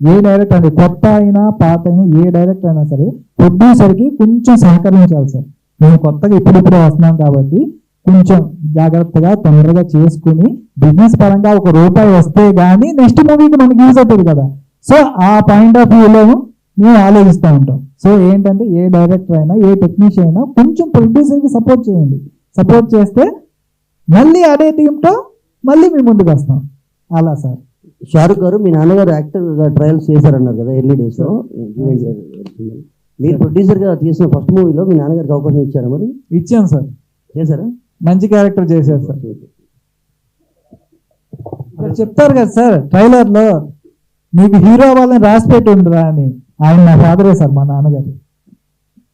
ఏ డైరెక్టర్ అంటే కొత్త అయినా పాత అయినా ఏ డైరెక్టర్ అయినా సరే ప్రొడ్యూసర్కి కొంచెం సహకరించాలి సార్. మేము కొత్తగా ఇప్పుడిప్పుడే వస్తున్నాం కాబట్టి కొంచెం జాగ్రత్తగా తొందరగా చేసుకుని బిజినెస్ పరంగా ₹1 వస్తే కానీ నెక్స్ట్ మూవీకి మనకి యూజ్ అవుతుంది కదా. సో ఆ పాయింట్ ఆఫ్ వ్యూలో మేము ఆలోచిస్తూ ఉంటాం. సో ఏంటంటే ఏ డైరెక్టర్ అయినా ఏ టెక్నీషియన్ అయినా కొంచెం ప్రొడ్యూసర్కి సపోర్ట్ చేయండి. సపోర్ట్ చేస్తే మళ్ళీ అదే టీంతో మళ్ళీ మేము ముందుకు వస్తాం. అలా సార్. షారుఖ్ గారు మీ నాన్నగారు యాక్టర్ గా ట్రయల్స్ చేశారన్నారు కదా ఎర్లీ డేస్ లో. మీరు ప్రొడ్యూసర్ గా తీసిన ఫస్ట్ మూవీలో మీ నాన్నగారికి అవకాశం ఇచ్చారా మరి? ఇచ్చాం సార్. చేశారా? మంచి క్యారెక్టర్ చేశారు సార్. చెప్తారు కదా సార్ ట్రైలర్ లో నీకు హీరో వాళ్ళని రాసి పెట్టి ఉండరా అని. ఆయన నా ఫాదరే సార్, మా నాన్నగారు.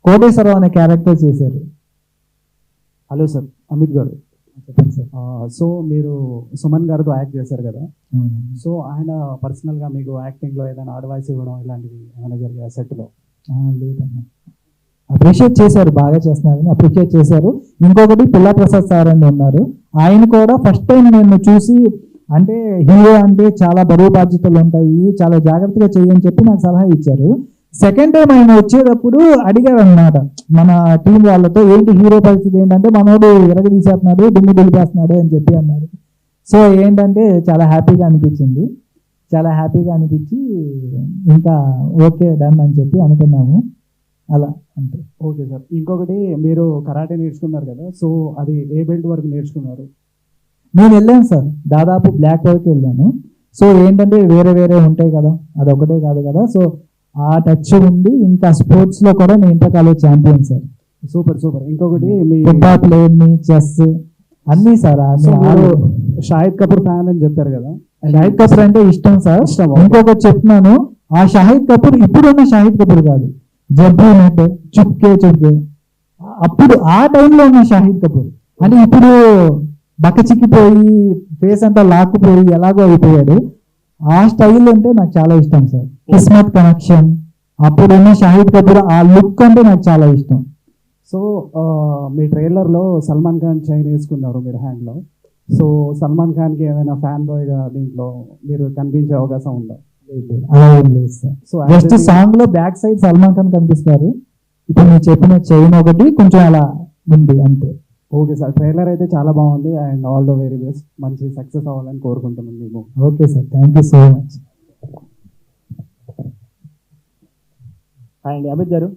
కోటేశ్వరరావు అనే క్యారెక్టర్ చేశారు. హలో సార్, అమిత్ గారు. చెప్పండి సార్. సో మీరు సుమన్ గారితో యాక్ట్ చేశారు కదా, సో ఆయన పర్సనల్గా మీకు యాక్టింగ్లో ఏదైనా అడ్వైస్ ఇవ్వడం ఇలాంటివి ఏమైనా జరిగాయి సెట్లో? లేదమ్మా. అప్రిషియేట్ చేశారు, బాగా చేస్తున్నారని అప్రిషియేట్ చేశారు. ఇంకొకటి పిల్లా ప్రసాద్ సార్ అని ఉన్నారు. ఆయన కూడా ఫస్ట్ టైం నేను చూసి అంటే హీరో అంటే చాలా బరువు బాధ్యతలు ఉంటాయి, చాలా జాగ్రత్తగా చేయని చెప్పి నాకు సలహా ఇచ్చారు. సెకండ్ టైం ఆయన వచ్చేటప్పుడు అడిగారు అన్నమాట మన టీం వాళ్ళతో, ఏంటి హీరో పరిస్థితి ఏంటంటే మనోడు ఎరగదీసేస్తున్నాడు, దుమ్ము దులిపేస్తున్నాడు అని చెప్పి అన్నారు. సో ఏంటంటే చాలా హ్యాపీగా అనిపించింది. చాలా హ్యాపీగా అనిపించి ఇంకా ఓకే డన్ అని చెప్పి అనుకున్నాము. అలా అంతే. Okay sir. ఇంకొకటి మీరు కరాటే నేర్చుకున్నారు కదా, సో అది ఏ బెల్ట్ వరకు నేర్చుకున్నారు? నేను వెళ్ళాను సార్, దాదాపు బ్లాక్ వరకు వెళ్ళాను. సో ఏంటంటే వేరే వేరే ఉంటాయి కదా, అదొకటే కాదు కదా. సో ఆ టచ్ ఉంది. ఇంకా స్పోర్ట్స్ లో కూడా నేను inter college champion sir. Super super. ఇంకొకటి మీ ఫుట్బాల్ ప్లేయర్ని, చెస్ అన్నీ సార్. షాహిద్ కపూర్ ఫ్యాన్ అని చెప్పారు కదా, షాహిద్ కపూర్ అంటే ఇష్టం సార్. ఇంకొకటి చెప్తున్నాను, ఆ షాహిద్ కపూర్ ఇప్పుడున్న షాహిద్ కపూర్ కాదు, జబ్బు నెట్ చుక్కే చుక్కే అప్పుడు ఆ టైంలో ఉన్న షాహిద్ కపూర్. అంటే ఇప్పుడు బక్కచిక్కిపోయి ఫేస్ అంతా లాక్కుపోయి ఎలాగో అయిపోయాడు. ఆ స్టైల్ అంటే నాకు చాలా ఇష్టం సార్. కిస్మత్ కనెక్షన్ అప్పుడున్న షాహిద్ కపూర్ ఆ లుక్ అంటే నాకు చాలా ఇష్టం. సో మీ ట్రైలర్లో సల్మాన్ ఖాన్ చైన్ వేసుకున్నారు మీరు హ్యాండ్లో. సో సల్మాన్ ఖాన్కి ఏమైనా ఫ్యాన్ బాయ్గా దీంట్లో మీరు కనిపించే అవకాశం ఉందా? అలా ఏం లేదు సార్. సో జస్ట్ సాంగ్ లో బ్యాక్ సైడ్ సల్మాన్ ఖాన్ కనిపిస్తారు. ఇప్పుడు మీరు చెప్పిన చైన్ ఒకటి కొంచెం అలా ఉంది అంతే. Okay sir. ట్రైలర్ అయితే చాలా బాగుంది and all the very best. మంచి సక్సెస్ అవ్వాలని కోరుకుంటున్నాను మేము. Okay sir, thank you so much. Hi అండి, అమిత్ గారు.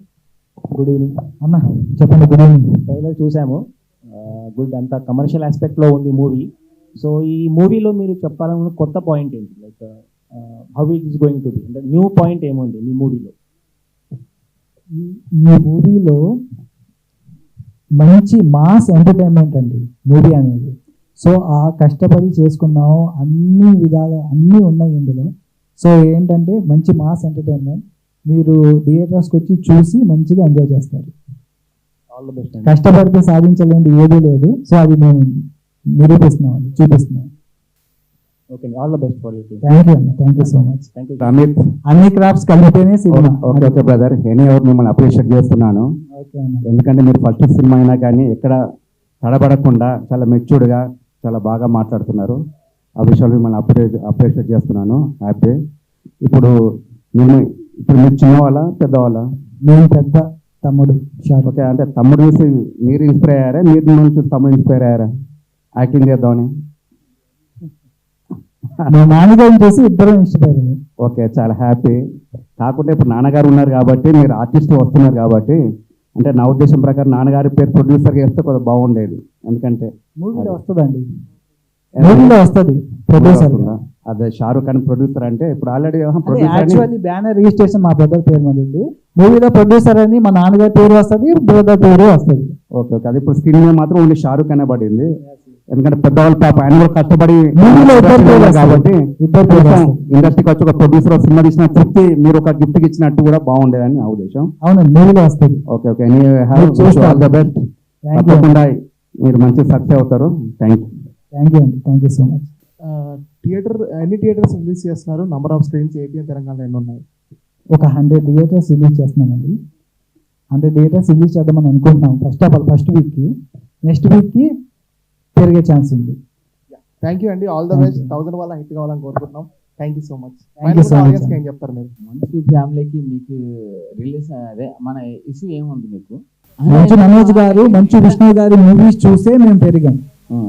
గుడ్ ఈవినింగ్ అన్న. చెప్పండి. Good evening. ట్రైలర్ చూసాము, గుడ్. అంతా కమర్షియల్ ఆస్పెక్ట్లో ఉంది మూవీ. సో ఈ మూవీలో మీరు చెప్పాలనుకున్న కొత్త పాయింట్ ఏంటి? Like how it is going to be, అంటే న్యూ పాయింట్ ఏముంది మీ మూవీలో? ఈ మూవీలో మంచి మాస్ ఎంటర్టైన్మెంట్ అండి మూవీ అనేది. సో ఆ కష్టపడి చేసుకున్నాము, అన్ని విధాలు అన్నీ ఉన్నాయి ఇందులో. సో ఏంటంటే మంచి మాస్ ఎంటర్టైన్మెంట్. మీరు థియేటర్స్కి వచ్చి చూసి మంచిగా ఎంజాయ్ చేస్తారు. All the best. కష్టపడితే సాధించలేనిది ఏదీ లేదు. సో అది మేము నిరూపిస్తున్నాం, చూపిస్తున్నాం. Okay, all the best for you. Thank you అన్న, thank you so much. Thank you. Amit, అన్ని క్రాఫ్ట్స్ కలిపితేనే cinema. Okay okay brother, any ఎవరు మిమ్మల్ని అప్రిషియేట్ చేస్తున్నాను. ఓకే అన్న. ఎందుకంటే మీరు ఫస్ట్ సినిమా అయినా కానీ ఎక్కడ తడబడకుండా చాలా మెచ్యూర్డ్గా చాలా బాగా మాట్లాడుతున్నారు. ఆ విషయాలు మిమ్మల్ని అప్రిషియేట్ చేస్తున్నాను. హ్యాపీ. ఇప్పుడు మీరు చిన్నవాళ్ళ పెద్దవాళ్ళ? నేను పెద్ద తమ్ముడు. ఓకే, అంటే తమ్ముడు చూసి మీరు ఇన్స్పైర్ అయ్యారా, మీరు మిమ్మల్ని చూసి తమ్ముడు ఇన్స్పైర్ అయ్యారా యాక్టింగ్ చేద్దామని? మా నాన్నగారిని చూసి ఇద్దరం ఇన్స్పైర్ అయ్యారు. ఓకే, చాలా హ్యాపీ. కాకుండా ఇప్పుడు నాన్నగారు ఉన్నారు కాబట్టి, మీరు ఆర్టిస్ట్ వస్తున్నారు కాబట్టి, అంటే నా ఉద్దేశం ప్రకారం నాన్నగారి పేరు ప్రొడ్యూసర్గా వేస్తే కొంచెం బాగుండేది. ఎందుకంటే మూవీలో వస్తుందండి, మూవీలో వస్తుంది ప్రొడ్యూసర్. అదే షారూఖ్ ఖాన్ ప్రొడ్యూసర్ అంటే ఇప్పుడు ఆల్రెడీ యాక్చువల్లీ బ్యానర్ రిజిస్ట్రేషన్ మా బ్రదర్ పేరు మీద ఉంది. మూవీలో ప్రొడ్యూసర్ అని మా నాన్నగారి పేరు వస్తుంది, బ్రదర్ పేరు వస్తుంది. Okay okay. అది ఇప్పుడు స్క్రీన్ మీద మాత్రం ఓన్లీ షారూఖ్ అనే పడింది. ఎందుకంటే పెద్దవాళ్ళు పాప ఆయన కూడా కష్టపడి మూవీలో కాబట్టి ఇద్దరు ఇండస్ట్రీకి వచ్చి ఒక ప్రొడ్యూసర్ సినిమా తీసిన తృప్తి మీరు ఒక గిఫ్ట్ ఇచ్చినట్టు కూడా బాగుండేదని నా ఉద్దేశం. అవునండి, మూవీలో వస్తుంది. Okay okay. All the best. తప్పకుండా మీరు మంచి సక్సెస్ అవుతారు. Thank you. థ్యాంక్ యూ అండి, థ్యాంక్ యూ సో మచ్. ఎన్ని థియేటర్స్ రిలీజ్ చేస్తున్నారు? Number of screens AP and తెలంగాణలో ఎన్ని ఉన్నాయి? ఒక 100 థియేటర్స్ రిలీజ్ చేస్తున్నామండి. 100 థియేటర్స్ రిలీజ్ చేద్దామని అనుకుంటున్నాం. ఫస్ట్ వీక్కి, నెక్స్ట్ వీక్కి పెరిగే ఛాన్స్ ఉంది. థ్యాంక్ యూ అండి, ఆల్ ద బెస్ట్. 1000 వాళ్ళ హిట్ కావాలని కోరుకుంటున్నాం. Thank you so much. Thank you so much. Audience ఏం చెప్తారు మీరు? మంచు ఫ్యామిలీకి మీకు రిలీజ్ అదే మన ఇష్యూ ఏముంది మీకు? మంచు మనోజ్ గారు, మంచు విష్ణు గారి మూవీస్ చూసే మేము పెరిగాం.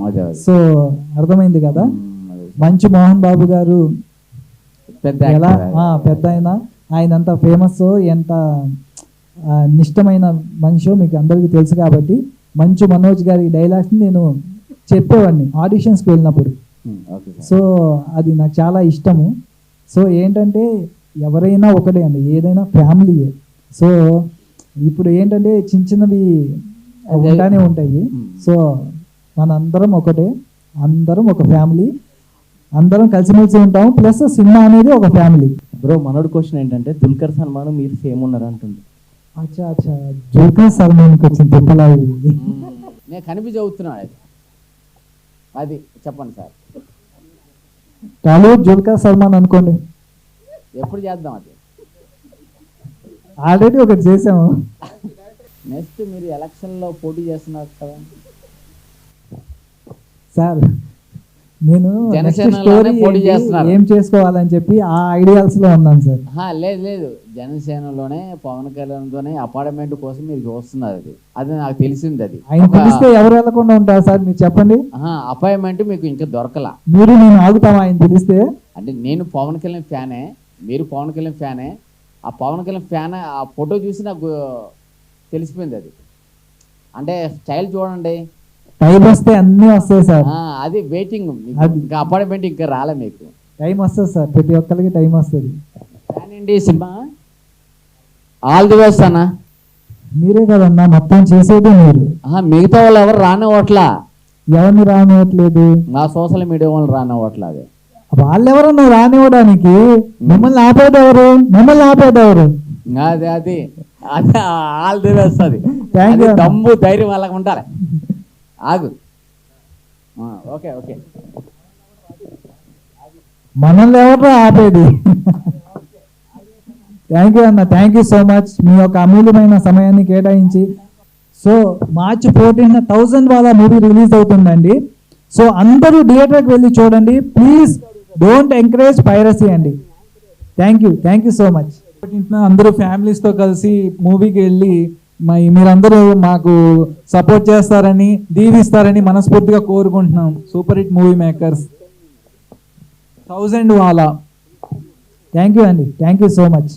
అదే సో అర్థమైంది కదా. మంచు మోహన్ బాబు గారు పెద్ద ఎలా actor. పెద్ద ఆయన ఎంత ఫేమస్, ఎంత నిష్టమైన మనిషో మీకు అందరికీ తెలుసు. కాబట్టి మంచు మనోజ్ గారి డైలాగ్స్ని నేను చెప్పేవాడిని ఆడిషన్స్కి వెళ్ళినప్పుడు. Okay sir. సో అది నాకు చాలా ఇష్టము. సో ఏంటంటే ఎవరైనా ఒకటే అండి, ఏదైనా ఫ్యామిలీయే. సో ఇప్పుడు ఏంటంటే చిన్న చిన్నవి ఉంటానే ఉంటాయి. సో మనందరం ఒకటే, అందరం ఒక ఫ్యామిలీ, అందరం కలిసిమెలిసి ఉంటాం. ప్లస్ సినిమా అనేది ఒక ఫ్యామిలీ. బ్రో మనోడు క్వశ్చన్ ఏంటంటే దుల్కర్ సల్మాన్ మీరు సేమ్ ఉన్నారు అంటుంది. అచ్చా అచ్చా, దుల్కర్ సల్మాన్కి వచ్చిన తిప్పలా ఇది. నేను కనిపి చదువుతున్నాను అది చెప్పండి సార్. టాలీవుడ్ దుల్కర్ సల్మాన్ అనుకోండి. ఎప్పుడు చేద్దాం అది? ఆల్రెడీ ఒకటి చేసాము. నెక్స్ట్ మీరు ఎలక్షన్లో పోటీ చేస్తున్నారు కదా సార్, నేను జనసేనలోనే పోటీ చేస్తున్నారు. ఏం చేసుకోవాలని చెప్పి ఆ ఐడియాల్స్ లో ఉన్నాను సార్. లేదు లేదు, జనసేనలోనే పవన్ కళ్యాణ్తోనే అపార్ట్మెంట్ కోసం మీరు చూస్తున్నారు. అది నాకు తెలిసింది. అది ఆయన పిలిస్తే ఎవరు వెళ్ళకుండా ఉంటారు సార్, మీరు చెప్పండి. అపాయింట్మెంట్ మీకు ఇంకా దొరకలా. మీరు నేను ఆగుతామా ఆయన పిలిస్తే? అంటే నేను పవన్ కళ్యాణ్ ఫ్యానే, మీరు పవన్ కళ్యాణ్ ఫ్యానే. ఆ పవన్ కళ్యాణ్ ఫ్యాన్ ఆ ఫోటో చూసి నాకు తెలిసిపోయింది. అది అంటే స్టైల్ చూడండి, టైం వస్తే అన్నీ వస్తాయి సార్. అది వెయిటింగ్. ఇంకా అపాయింట్మెంట్ ఇంకా రాలే మీకు. టైం వస్తుంది సార్, ప్రతి ఒక్కరికి టైం వస్తుంది. ఫ్యాన్ అండి సినిమా ఆల్ ది బెస్ట్ అన్న. మీరే కదన్నా మొత్తం చేసేది మీరు. మిగతా వాళ్ళు ఎవరు రానివ్వట్లా. ఎవరిని రానివ్వట్లేదు? నా సోషల్ మీడియా వాళ్ళు రానివ్వట్లా. అది వాళ్ళెవరన్నా రానివ్వడానికి మిమ్మల్ని ఆపేదెవరు? అది అది అది ఆల్ ది బెస్ట్. అది Thank you. దమ్ము ధైర్యం వాళ్ళకి ఉంటారు. ఆగు. ఓకే ఓకే, మనల్ని ఎవరు ఆపేది? థ్యాంక్ యూ అన్న, థ్యాంక్ యూ సో మచ్. మీ యొక్క అమూల్యమైన సమయాన్ని కేటాయించి. సో మార్చి 14 1000 వాళ్ళ మూవీ రిలీజ్ అవుతుందండి. సో అందరూ థియేటర్కి వెళ్ళి చూడండి ప్లీజ్. డోంట్ ఎంకరేజ్ పైరసీ అండి. Thank you so much. అందరూ ఫ్యామిలీస్తో కలిసి మూవీకి వెళ్ళి మీరందరూ మాకు సపోర్ట్ చేస్తారని, దీవిస్తారని మనస్ఫూర్తిగా కోరుకుంటున్నాం. సూపర్ హిట్ మూవీ మేకర్స్ 1000 వాళ్ళ. థ్యాంక్ యూ అండి, థ్యాంక్ యూ సో మచ్.